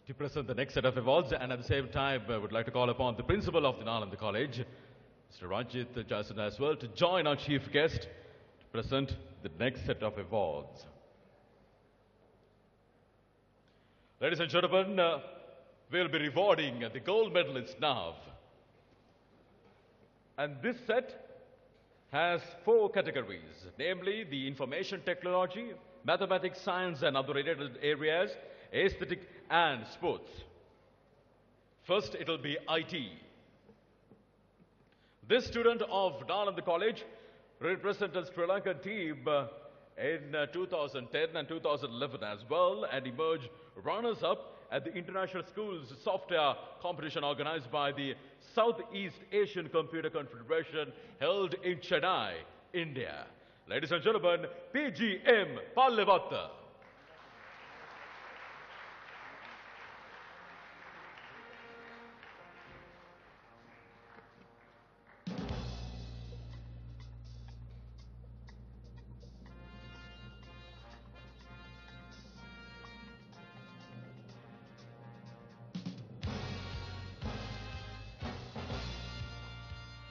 to present the next set of awards, and at the same time, I would like to call upon the principal of the Nalanda College, Mr. Ranjit Jason as well, to join our chief guest to present the next set of awards. Ladies and gentlemen, we'll be rewarding the gold medalist now. And this set has 4 categories, namely the information technology, mathematics, science, and other related areas, aesthetic, and sports. First, it will be IT. This student of Nalanda College represented Sri Lankan team in 2010 and 2011 as well, and emerged runners-up at the International Schools Software Competition organized by the Southeast Asian Computer Confederation held in Chennai, India. Ladies and gentlemen, PGM Pallavatta.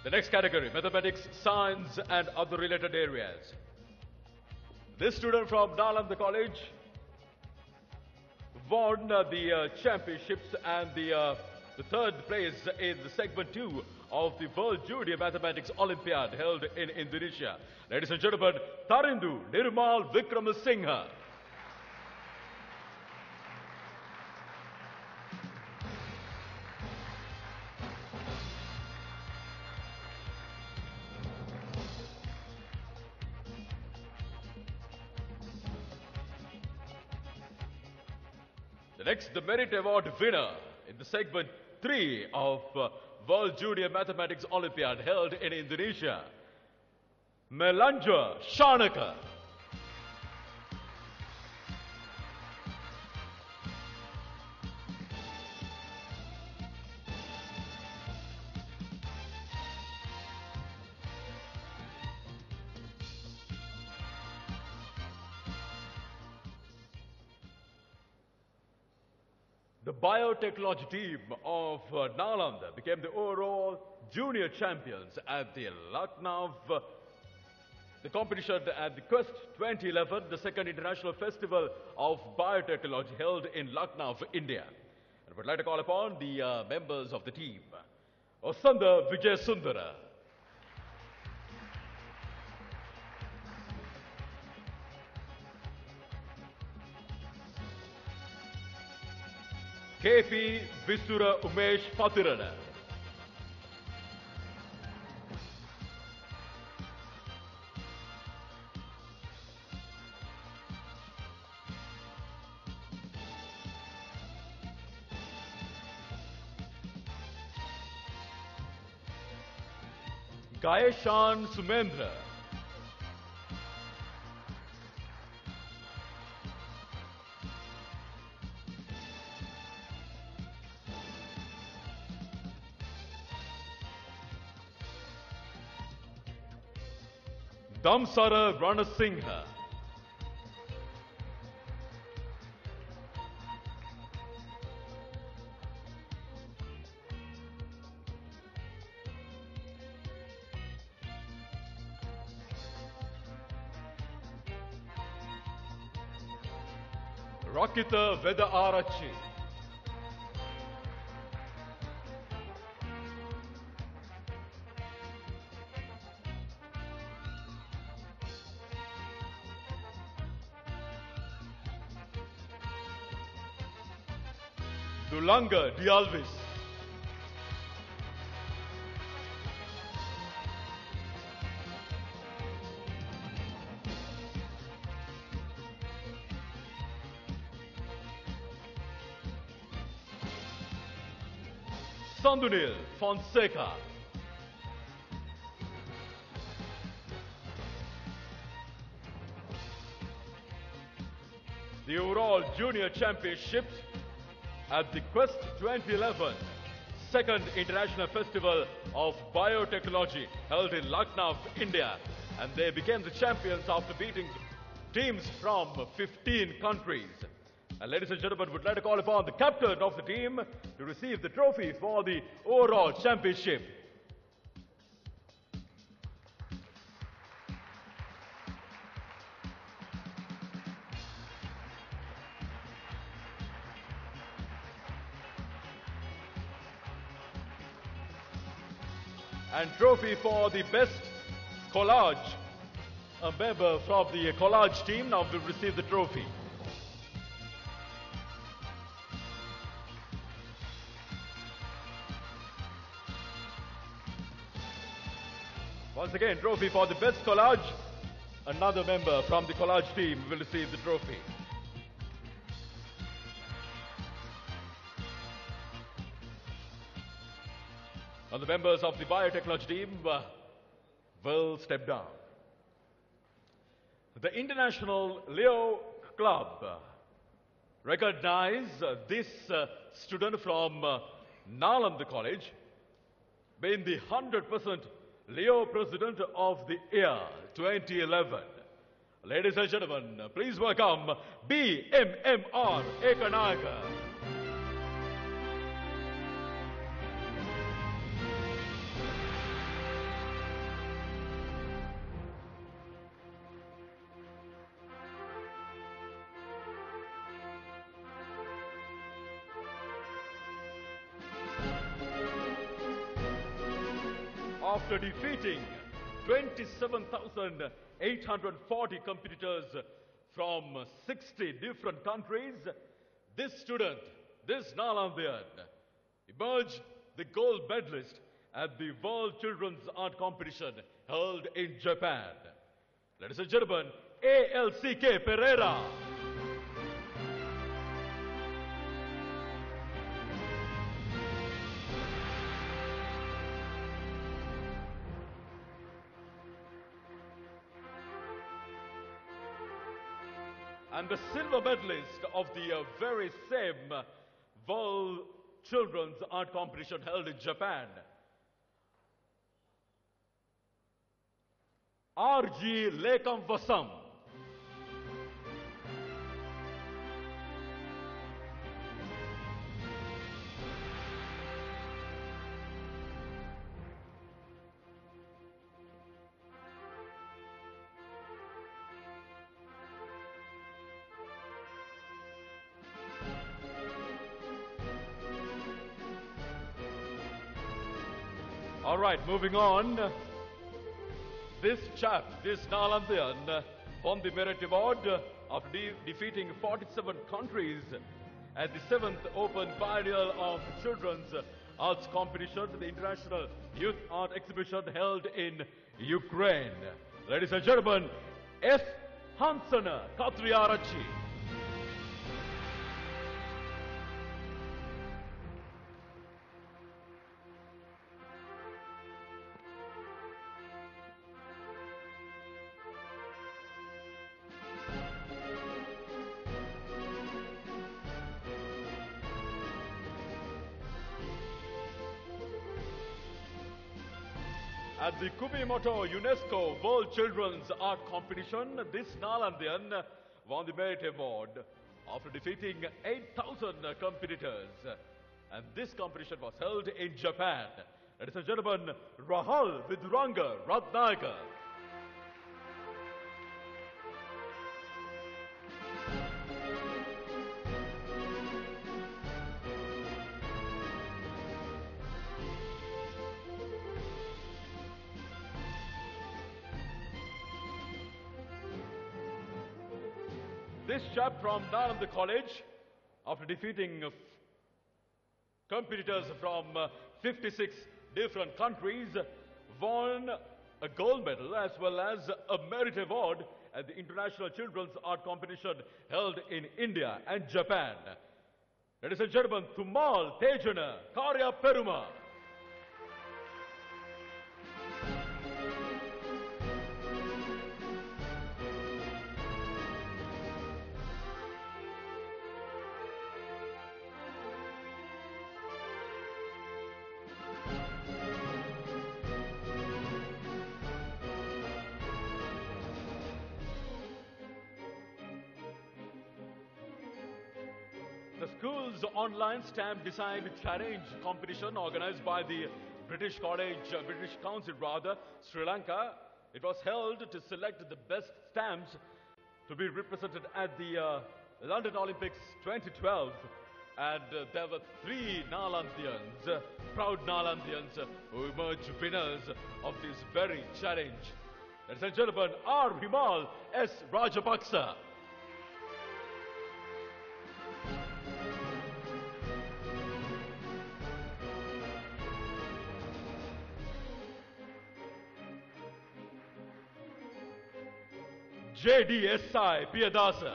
The next category, mathematics, science and other related areas. This student from Nalanda College won the championships and the third place in the segment 2 of the World Junior Mathematics Olympiad held in Indonesia. Ladies and gentlemen, Tarindu Nirmal Vikramasinghe. Next, the Merit Award winner in the segment 3 of World Junior Mathematics Olympiad held in Indonesia, Melanja Shanaka. The biotechnology team of Nalanda became the overall junior champions at the Lucknow, the competition at the Quest 2011, the second international festival of biotechnology held in Lucknow, India. And I would like to call upon the members of the team. Osanda Vijay Sundara. KP Visura Umesh Patirana. Gayeshan Sumendra. Damsara Ranasinghe. Rakita Veda Arachi. Dulanga Dialvis. Sandunil Fonseca. The overall junior championships at the Quest 2011 second international festival of biotechnology held in Lucknow, India, and they became the champions after beating teams from 15 countries. And ladies and gentlemen, would like to call upon the captain of the team to receive the trophy for the overall championship. And trophy for the best collage. A member from the collage team now will receive the trophy. Once again, trophy for the best collage. Another member from the collage team will receive the trophy. And the members of the biotechnology team will step down. The International Leo Club recognize this student from Nalanda College being the 100% Leo President of the year 2011. Ladies and gentlemen, please welcome BMMR Ekanaga. After defeating 27,840 competitors from 60 different countries, this student, this Nalandian, emerged the gold medalist at the World Children's Art Competition held in Japan. Ladies and gentlemen, ALCK Pereira. And the silver medalist of the very same World Children's Art Competition held in Japan, R.G. Lekam Vasam. All right, moving on. This chap, this Nalandian, won the Merit Award after defeating 47 countries at the 7th Open Biennial of Children's Arts Competition, the International Youth Art Exhibition held in Ukraine. Ladies and gentlemen, S. Hansen Katriarachi. At the Kumimoto UNESCO World Children's Art Competition, this Nalandian won the Merit Award after defeating 8,000 competitors. And this competition was held in Japan. Ladies and gentlemen, Rahul Viduranga Ratnagar. This chap from Nalanda College, after defeating competitors from 56 different countries, won a gold medal as well as a Merit Award at the International Children's Art Competition held in India and Japan. Ladies and gentlemen, Thumal Tejana Karya Peruma. The school's online stamp design challenge competition organized by the British Council, Sri Lanka. It was held to select the best stamps to be represented at the London Olympics 2012. And there were 3 Nalandians, proud Nalandians, who emerged winners of this very challenge. Ladies and gentlemen, R. Himal S. Rajapaksa. JDSI Piyadasa.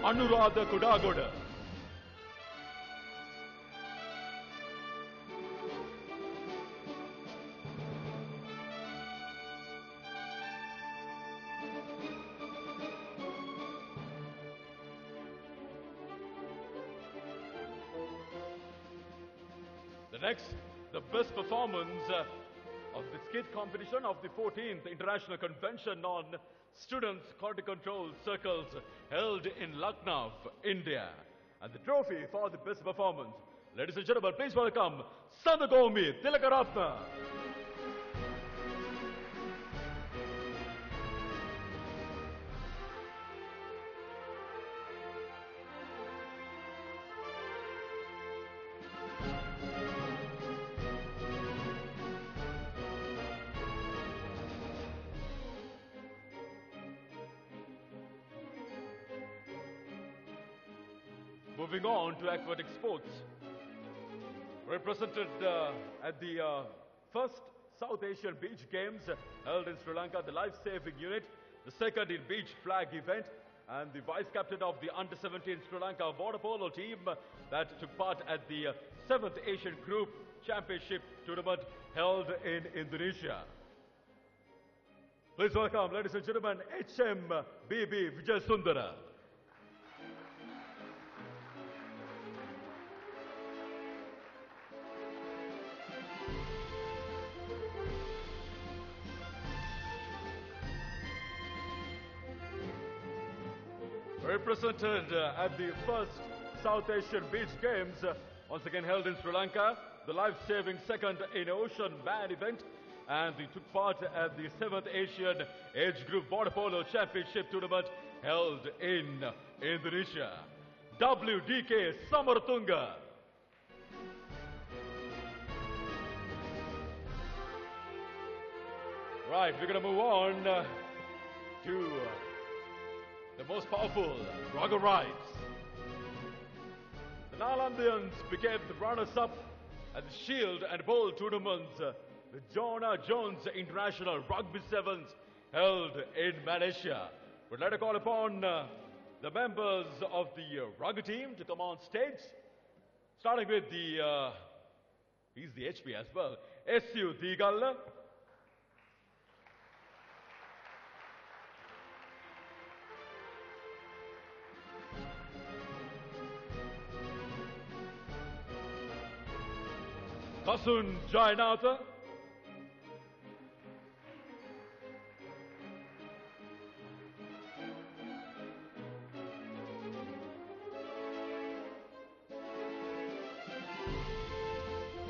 Anuradha Kudagoda. Next, the best performance of the skit competition of the 14th International Convention on Students Quality Control Circles held in Lucknow, India. And the trophy for the best performance. Ladies and gentlemen, please welcome Sandagomi Tilakaratna. Moving on to aquatic sports. Represented at the first South Asian Beach Games held in Sri Lanka, the life-saving unit, the second in beach flag event, and the vice-captain of the under-17 Sri Lanka water polo team that took part at the 7th Asian Group Championship tournament held in Indonesia. Please welcome, ladies and gentlemen, HMBB Vijay Sundara. Represented at the first South Asian Beach Games, once again held in Sri Lanka, the life-saving second in ocean band event, and they took part at the 7th Asian Age Group Water Polo Championship tournament held in Indonesia. WDK Samartunga. Right, we're going to move on to the most powerful Rugger Rides. The Nalandians became the runners-up at the Shield and Bowl tournaments, the Jonah Jones International Rugby Sevens held in Malaysia. We'd like to call upon the members of the rugby team to come on stage, starting with he's the HP as well, SU Digalla. Kasun Jainatha.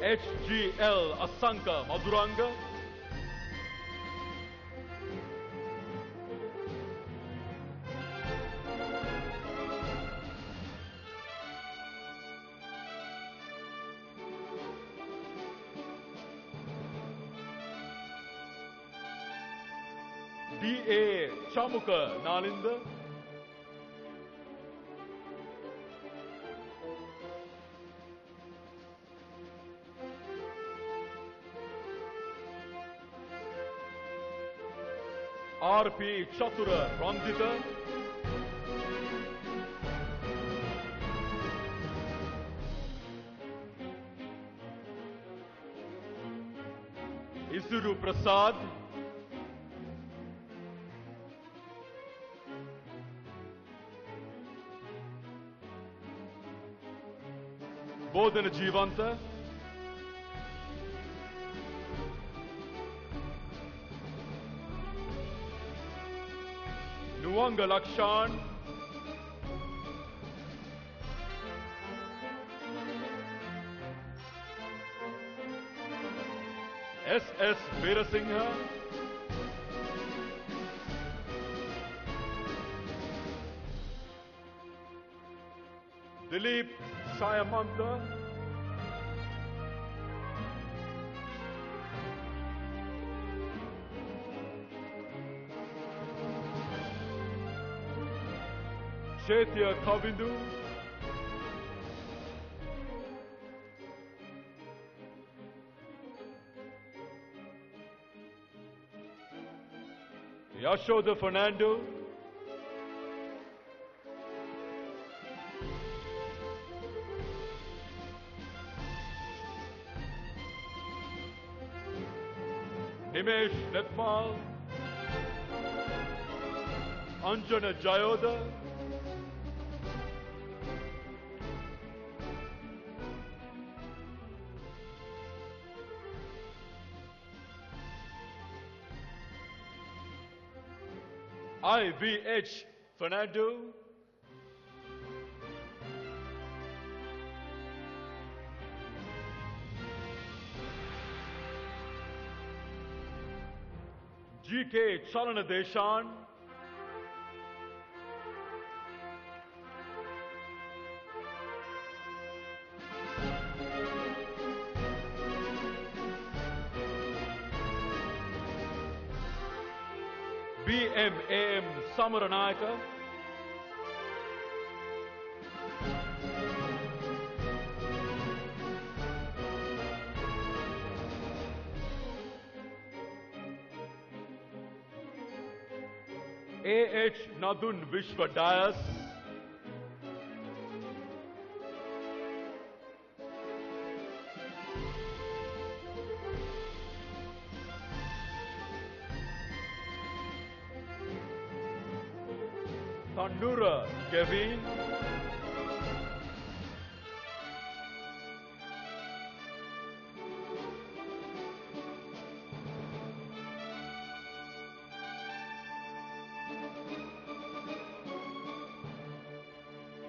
HGL Asanka Maduranga. D.A. Chamuka Nalinda. R.P. Chatura Randita. Isuru Prasad. Bodhana Jivanta. Nuanga Lakshan. S.S. Veerasinghe. Dilip Sayamanta. Shaitya Kavindu. Yashoda Fernando. Nimesh Netmal, Anjana Jayoda, IVH Fernando, GK Chalana Deshan, BMAM Samaranayaka, AH Nadun Vishwa Dias, Tandura Kevin,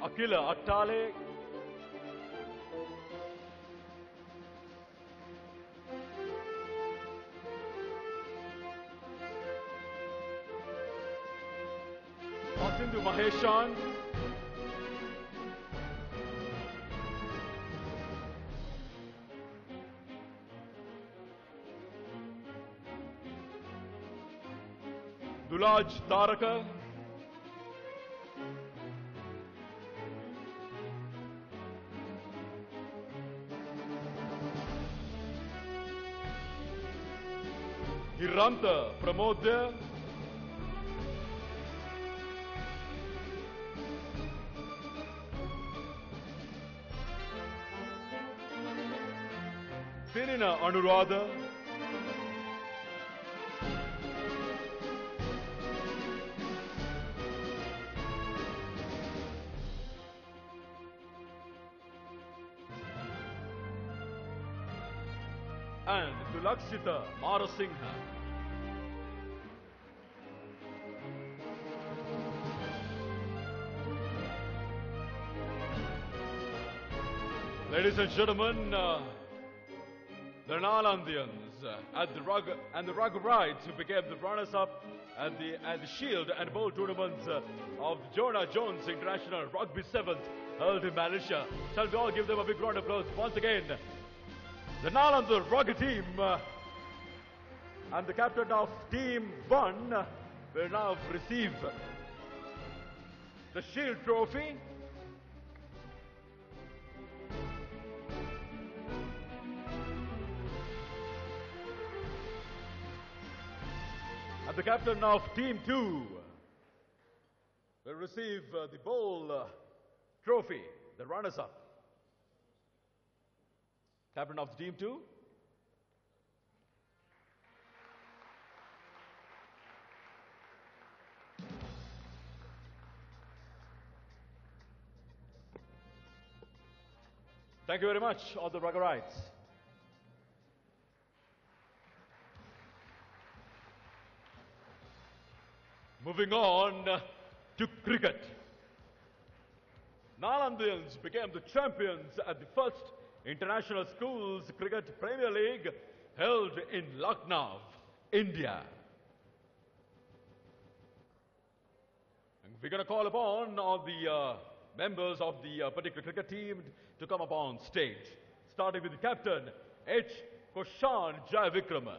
Akila Attale, Asindu Maheshan, Dulaj Taraka, Hiranta Pramodya, Sinina Anuradha, and Tulakshita Marasingha. Ladies and gentlemen, the Nalandians at the Rugurites who became the runners-up at the Shield and Bowl tournaments of Jonah Jones International Rugby Sevens held in Malaysia. Shall we all give them a big round of applause once again? The Nalanda Rugby team and the captain of Team 1 will now receive the Shield Trophy. And the captain of Team 2 will receive the Bowl Trophy, the runners-up. Captain of Team 2. Thank you very much, all the Ruggerites. Moving on to cricket. Nalandians became the champions at the first International Schools Cricket Premier League held in Lucknow, India. And we're going to call upon all the members of the particular cricket team to come upon stage, starting with the captain, H. Koshan Jayavikrama.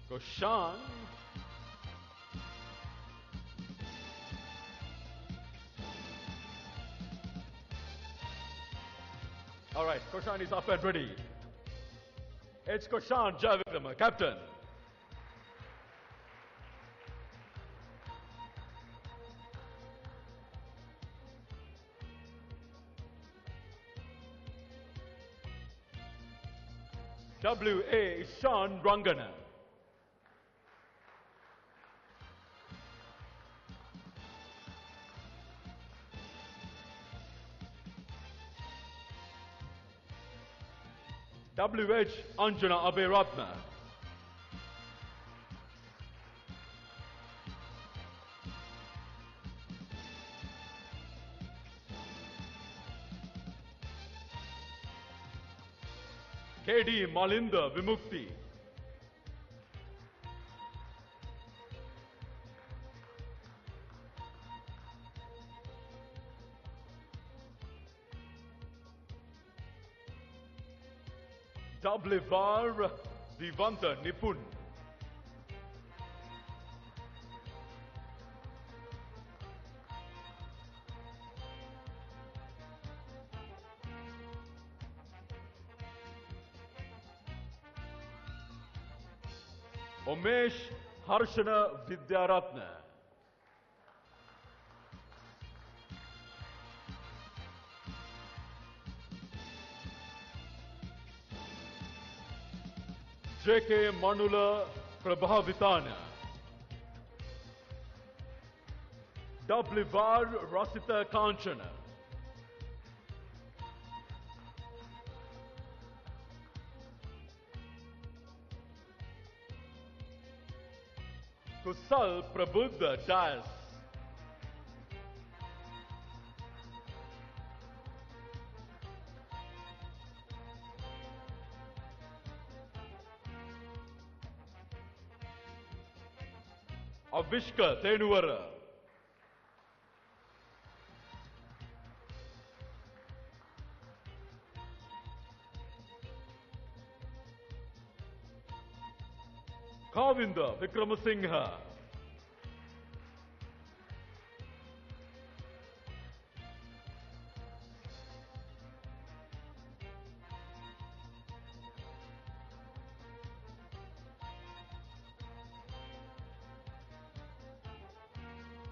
Koshan. All right, Koshan is up and ready. It's Koshan Jayavikrama, captain. W.A. Sean Rangana. W.H. Anjana Abhiratna. K.D. Malinda Vimukti. Dablivar Divanta Nipun. Umesh Harshana Vidyaratna. J.K. Manula Prabhavitana. Dablivar Rasita Kanchana. Kusal Prabuddha Das. Avishka Tenuvara. Kavinda Vikramasinghe.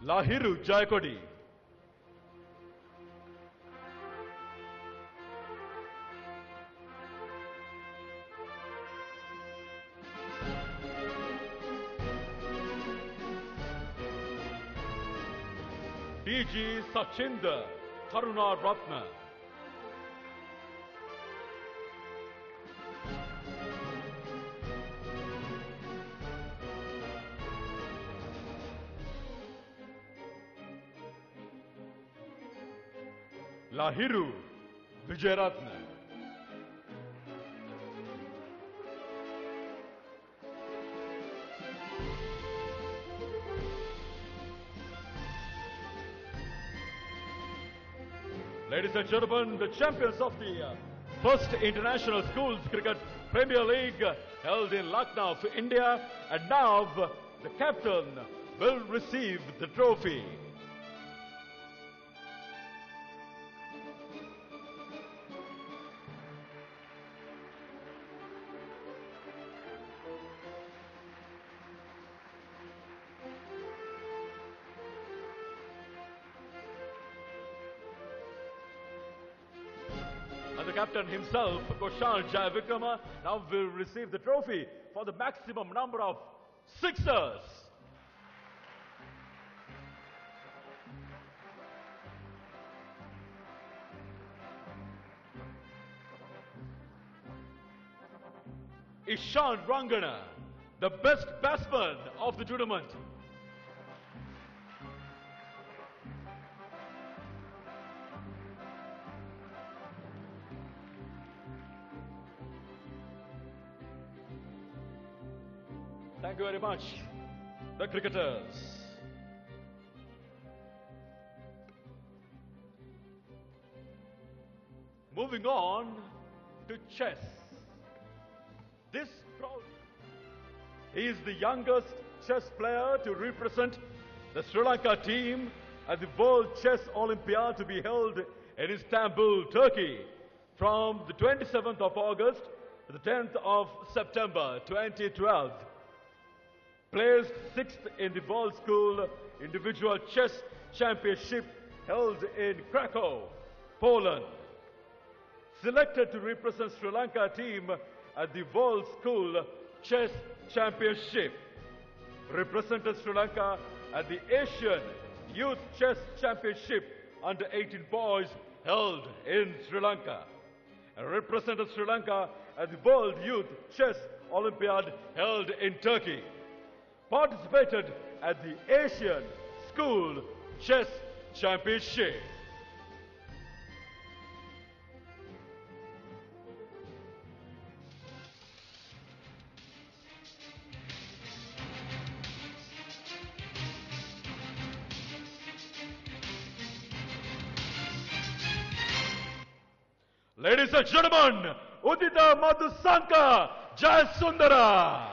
Lahiru Jayakodi. D.G. Sachinder Karuna Ratna. Lahiru Vijayaratna. Ladies and gentlemen, the champions of the first International Schools Cricket Premier League held in Lucknow, India, and now the captain will receive the trophy. And the captain himself, Kushal Jayavikrama, now will receive the trophy for the maximum number of sixers. Ishan Rangana, the best batsman of the tournament. Thank you very much, the cricketers. Moving on to chess. This proud. He is the youngest chess player to represent the Sri Lanka team at the World Chess Olympiad to be held in Istanbul, Turkey from the 27th of August to the 10th of September 2012. Placed 6th in the World School Individual Chess Championship held in Krakow, Poland. Selected to represent Sri Lanka team at the World School Chess Championship. Represented Sri Lanka at the Asian Youth Chess Championship under 18 boys held in Sri Lanka. And represented Sri Lanka at the World Youth Chess Olympiad held in Turkey. Participated at the Asian School Chess Championship. Ladies and gentlemen, Udita Madhusanka Jayasundara.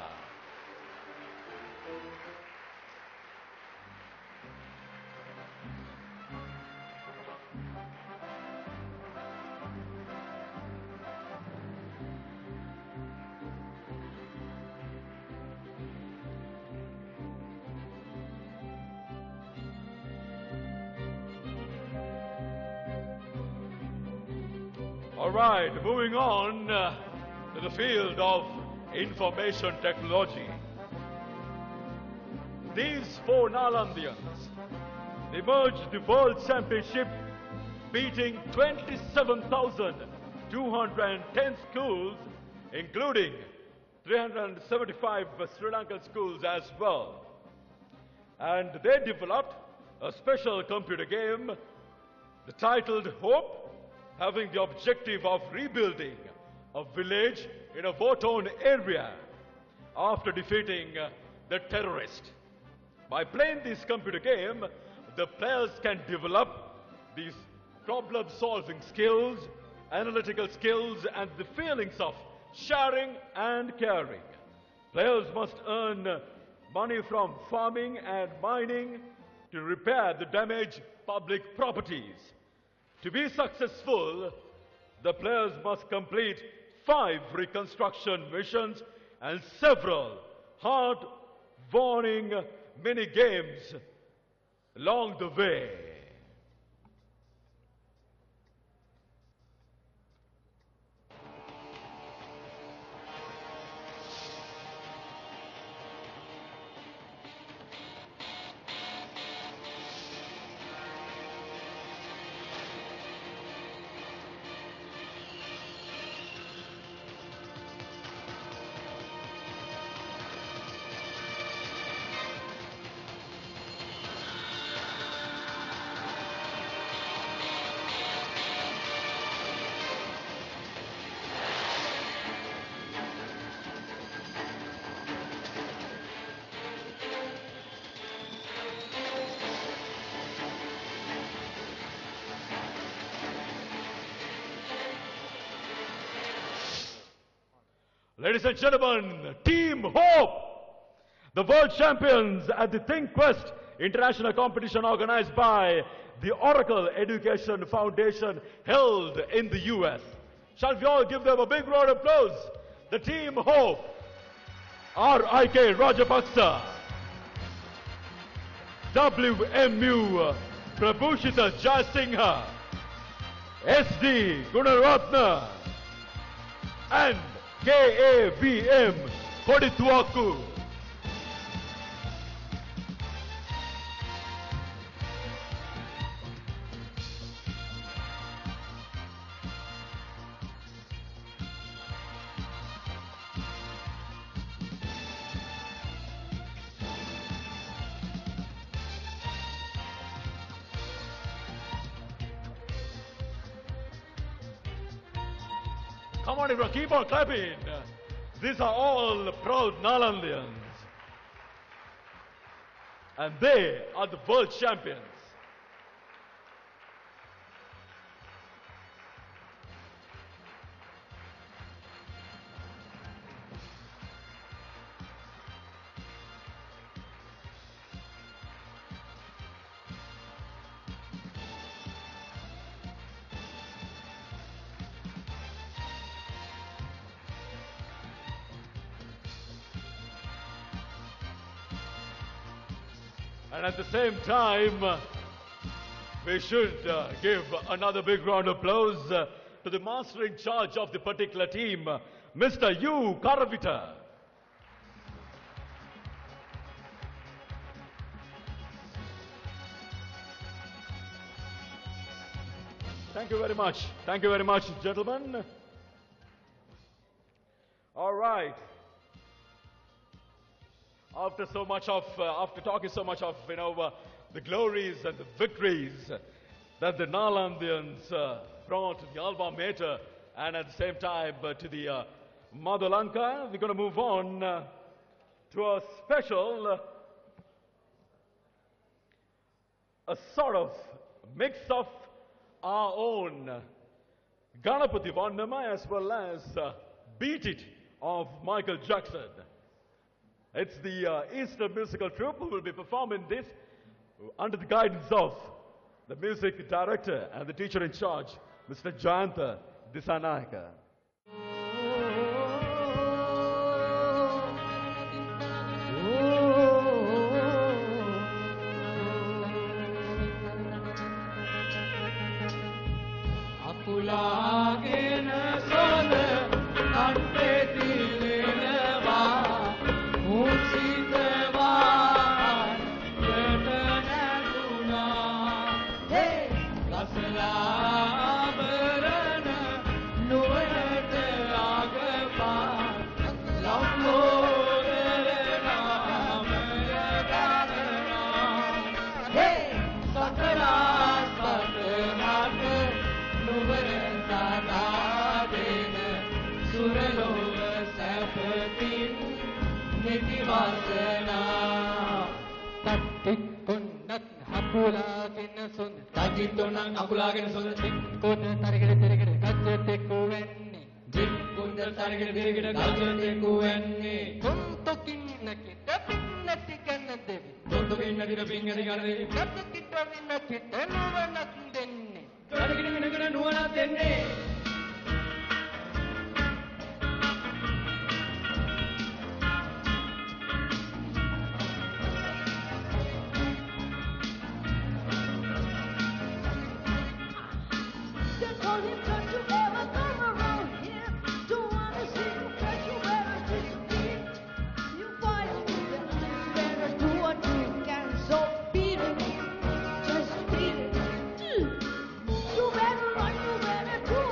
All right, moving on to the field of information technology. These four Nalandians emerged the World Championship beating 27,210 schools, including 375 Sri Lankan schools as well. And they developed a special computer game, titled Hope, having the objective of rebuilding a village in a war-torn area after defeating the terrorist. By playing this computer game, the players can develop these problem-solving skills, analytical skills, and the feelings of sharing and caring. Players must earn money from farming and mining to repair the damaged public properties. To be successful, the players must complete 5 reconstruction missions and several heart-warming mini-games along the way. Ladies and gentlemen, Team Hope, the world champions at the ThinkQuest international competition organized by the Oracle Education Foundation held in the US. Shall we all give them a big round of applause? The Team Hope, R.I.K. Rajapaksa, WMU Prabhushita Jayasinghe, S.D. Gunaratna, and KAVM Kodithuaku. Come on, everyone, keep on clapping. These are all proud Nalandians. And they are the world champions. And at the same time, we should give another big round of applause to the master in charge of the particular team, Mr. U. Karavita. Thank you very much. Thank you very much, gentlemen. All right. After talking so much of, the glories and the victories that the Nalandians brought to the Alma Mater and at the same time to the Mother Lanka, we're going to move on to a special, a sort of mix of our own Ganapati Vandama as well as Beat It of Michael Jackson. It's the Eastern Musical Troupe who will be performing this under the guidance of the music director and the teacher in charge, Mr. Jayanta Disanayaka. Tajitonang akulagen sun jikkunde tarigede tirigede gajjete kuwenni jikkunde tarigede tirigede gajjete kuwenni tuntukinna kitta pinnati ganna devi tuntukinna kitta pinnati ganna devi gajje kitta pinna kitta nuwana denne tarigede minagena nuwana denne You better run, you better do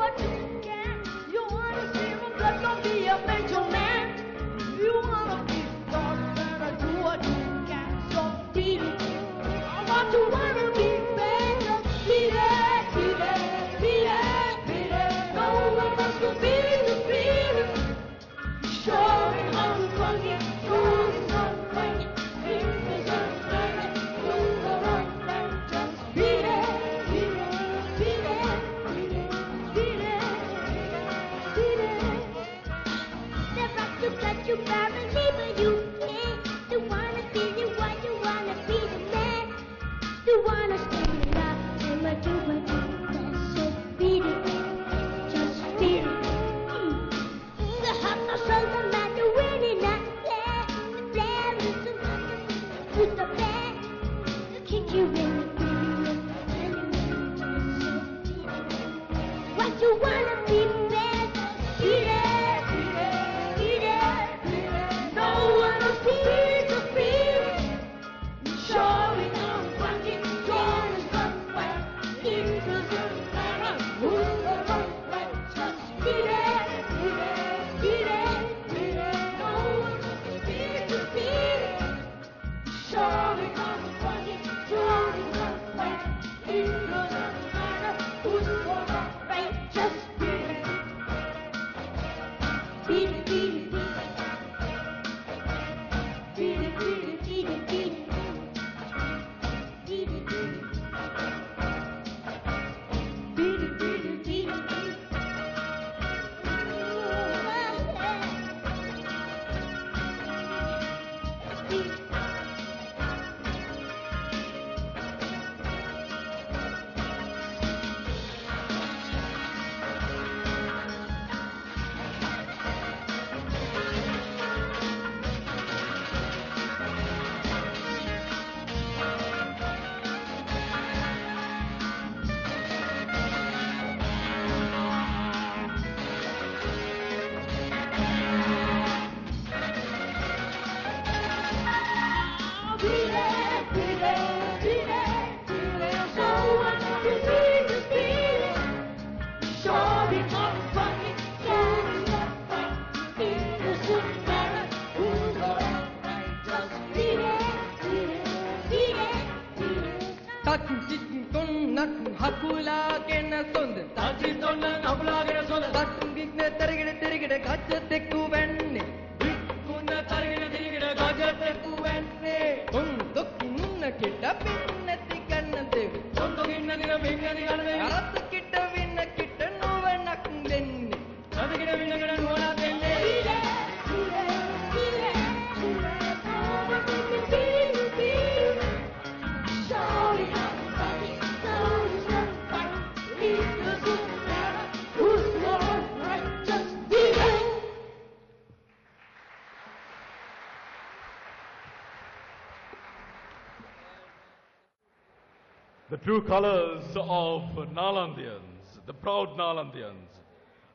අපුලාගෙන සොඳ තජිතොන්න අපුලාගෙන සොඳ තට්ටුම් ගින්න තරගෙන තිරගෙන ගජ තෙක්කු වෙන්නේ වික්කුන්න තරගෙන තිරගෙන ගජ තෙක්කු වෙන්නේ තුන් දොකින්න කිට පින්නති ගන්න දෙවි තුන් දොකින්න දින පින්නති ගන්න දෙවි අරත් කිට වින්න කිට නොවනක් දෙන්නේ අදගෙන වින්නගෙන නොවනක් දෙන්නේ The true colors of Nalandians, the proud Nalandians.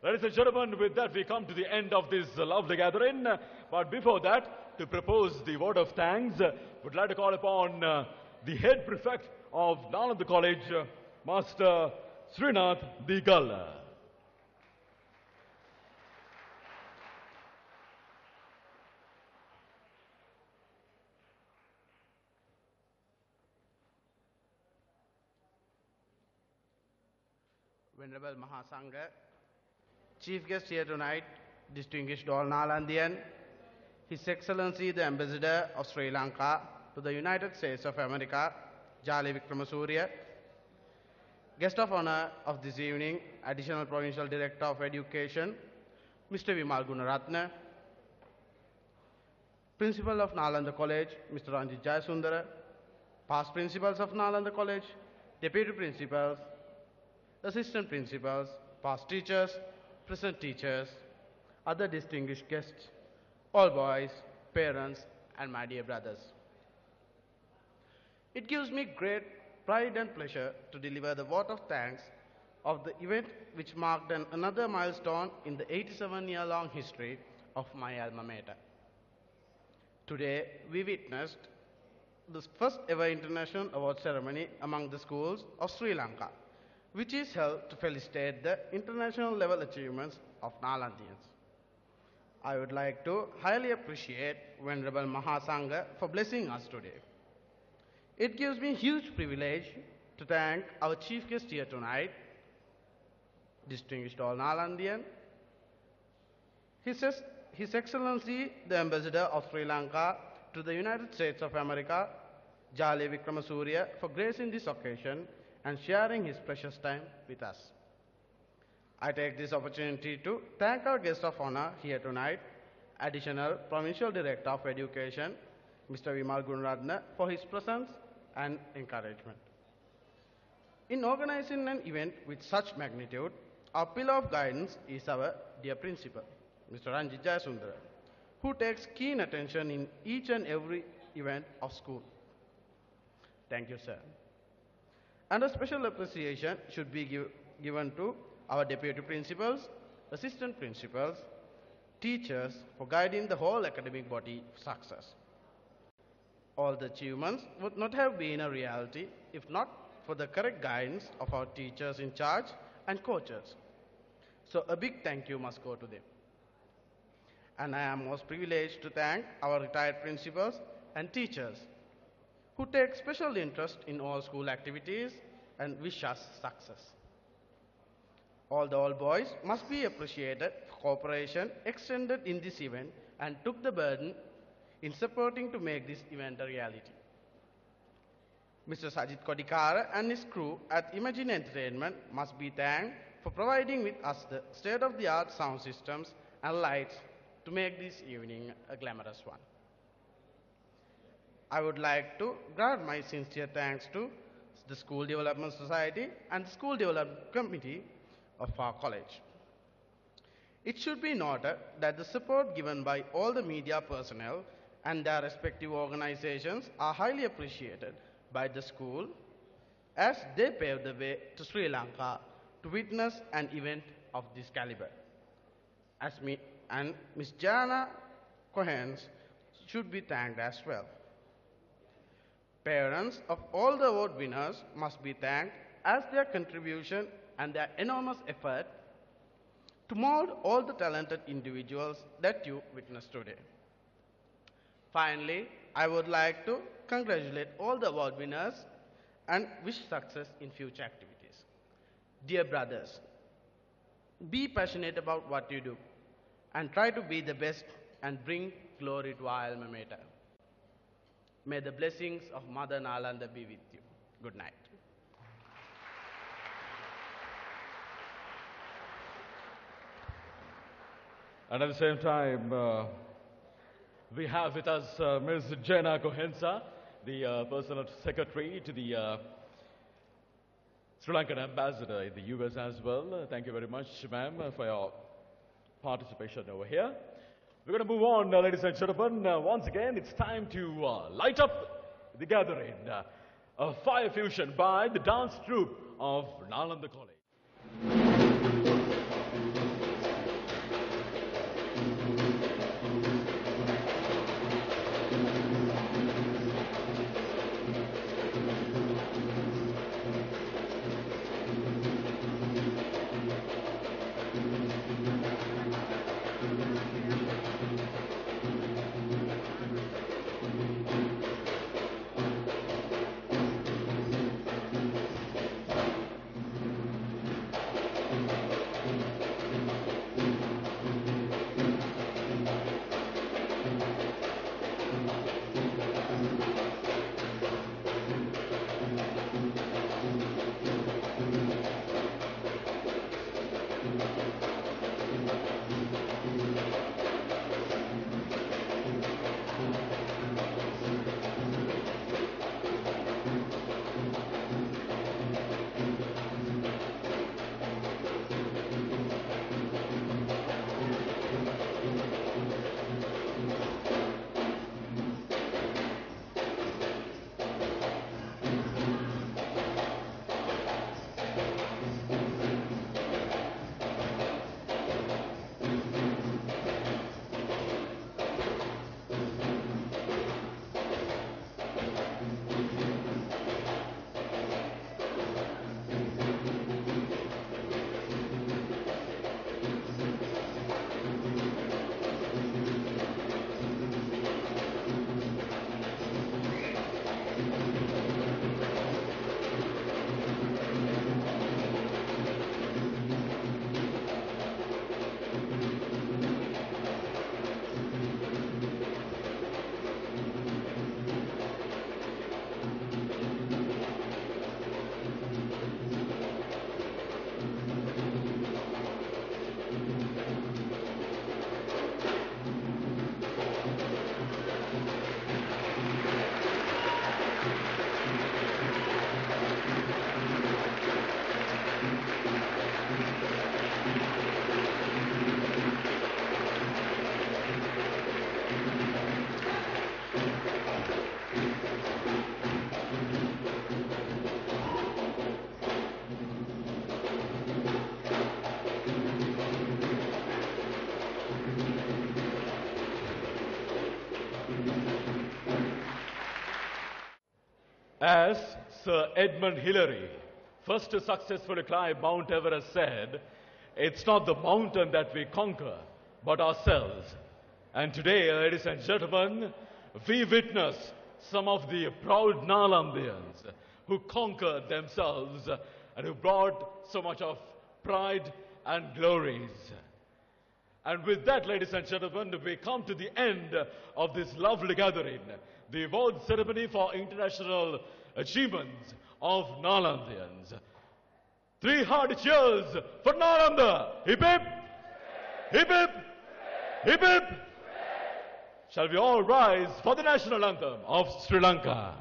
Ladies and gentlemen, with that we come to the end of this lovely gathering. But before that, to propose the word of thanks, would like to call upon the head prefect of Nalanda College, Master Srinath Digalla. Venerable Mahasangha, Chief Guest here tonight, distinguished all Nalandian, His Excellency the Ambassador of Sri Lanka to the United States of America, Jali Vikramasuriya, Guest of Honor of this evening, Additional Provincial Director of Education, Mr. Vimal Gunaratne, Principal of Nalanda College, Mr. Ranjit Jayasundara, past principals of Nalanda College, Deputy Principals, Assistant Principals, past teachers, present teachers, other distinguished guests, all boys, parents, and my dear brothers. It gives me great pride and pleasure to deliver the vote of thanks of the event which marked another milestone in the 87-year-long history of my alma mater. Today, we witnessed the first ever international award ceremony among the schools of Sri Lanka, which is held to felicitate the international level achievements of Nalandians. I would like to highly appreciate Venerable Mahasangha for blessing us today. It gives me huge privilege to thank our chief guest here tonight, distinguished all Nalandian, His Excellency the Ambassador of Sri Lanka to the United States of America, Jali Vikramasuriya, for gracing this occasion and sharing his precious time with us. I take this opportunity to thank our guest of honor here tonight, Additional Provincial Director of Education, Mr. Vimal Gunaratne, for his presence and encouragement. In organizing an event with such magnitude, our pillar of guidance is our dear principal, Mr. Ranjit Jayasundara, who takes keen attention in each and every event of school. Thank you, sir. And a special appreciation should be given to our deputy principals, assistant principals, teachers for guiding the whole academic body for success. All the achievements would not have been a reality if not for the correct guidance of our teachers in charge and coaches. So a big thank you must go to them. And I am most privileged to thank our retired principals and teachers who take special interest in all school activities and wish us success. All the old boys must be appreciated for cooperation extended in this event and took the burden in supporting to make this event a reality. Mr. Sajid Kodikara and his crew at Imagine Entertainment must be thanked for providing with us the state-of-the-art sound systems and lights to make this evening a glamorous one. I would like to grant my sincere thanks to the School Development Society and the School Development Committee of our college. It should be noted that the support given by all the media personnel and their respective organizations are highly appreciated by the school as they paved the way to Sri Lanka to witness an event of this caliber. And Ms. Jana Cohens should be thanked as well. Parents of all the award winners must be thanked as their contribution and their enormous effort to mold all the talented individuals that you witnessed today. Finally, I would like to congratulate all the award winners and wish success in future activities. Dear brothers, be passionate about what you do and try to be the best and bring glory to our alma mater. May the blessings of Mother Nalanda be with you. Good night. And at the same time, we have with us Ms. Jena Kohensa, the personal secretary to the Sri Lankan ambassador in the US as well. Thank you very much, ma'am, for your participation over here. We're going to move on, ladies and gentlemen. Once again, it's time to light up the gathering. A fire fusion by the dance troupe of Nalanda College. As Sir Edmund Hillary, first to successfully climb Mount Everest, said, "It's not the mountain that we conquer, but ourselves." And today, ladies and gentlemen, we witness some of the proud Nalandians who conquered themselves and who brought so much of pride and glories. And with that, ladies and gentlemen, we come to the end of this lovely gathering, the award ceremony for international achievements of Nalandians. 3 hearty cheers for Nalanda! Hip hip! Hip hip! Hip hip! Shall we all rise for the national anthem of Sri Lanka?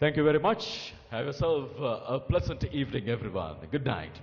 Thank you very much. Have yourself a pleasant evening, everyone. Good night.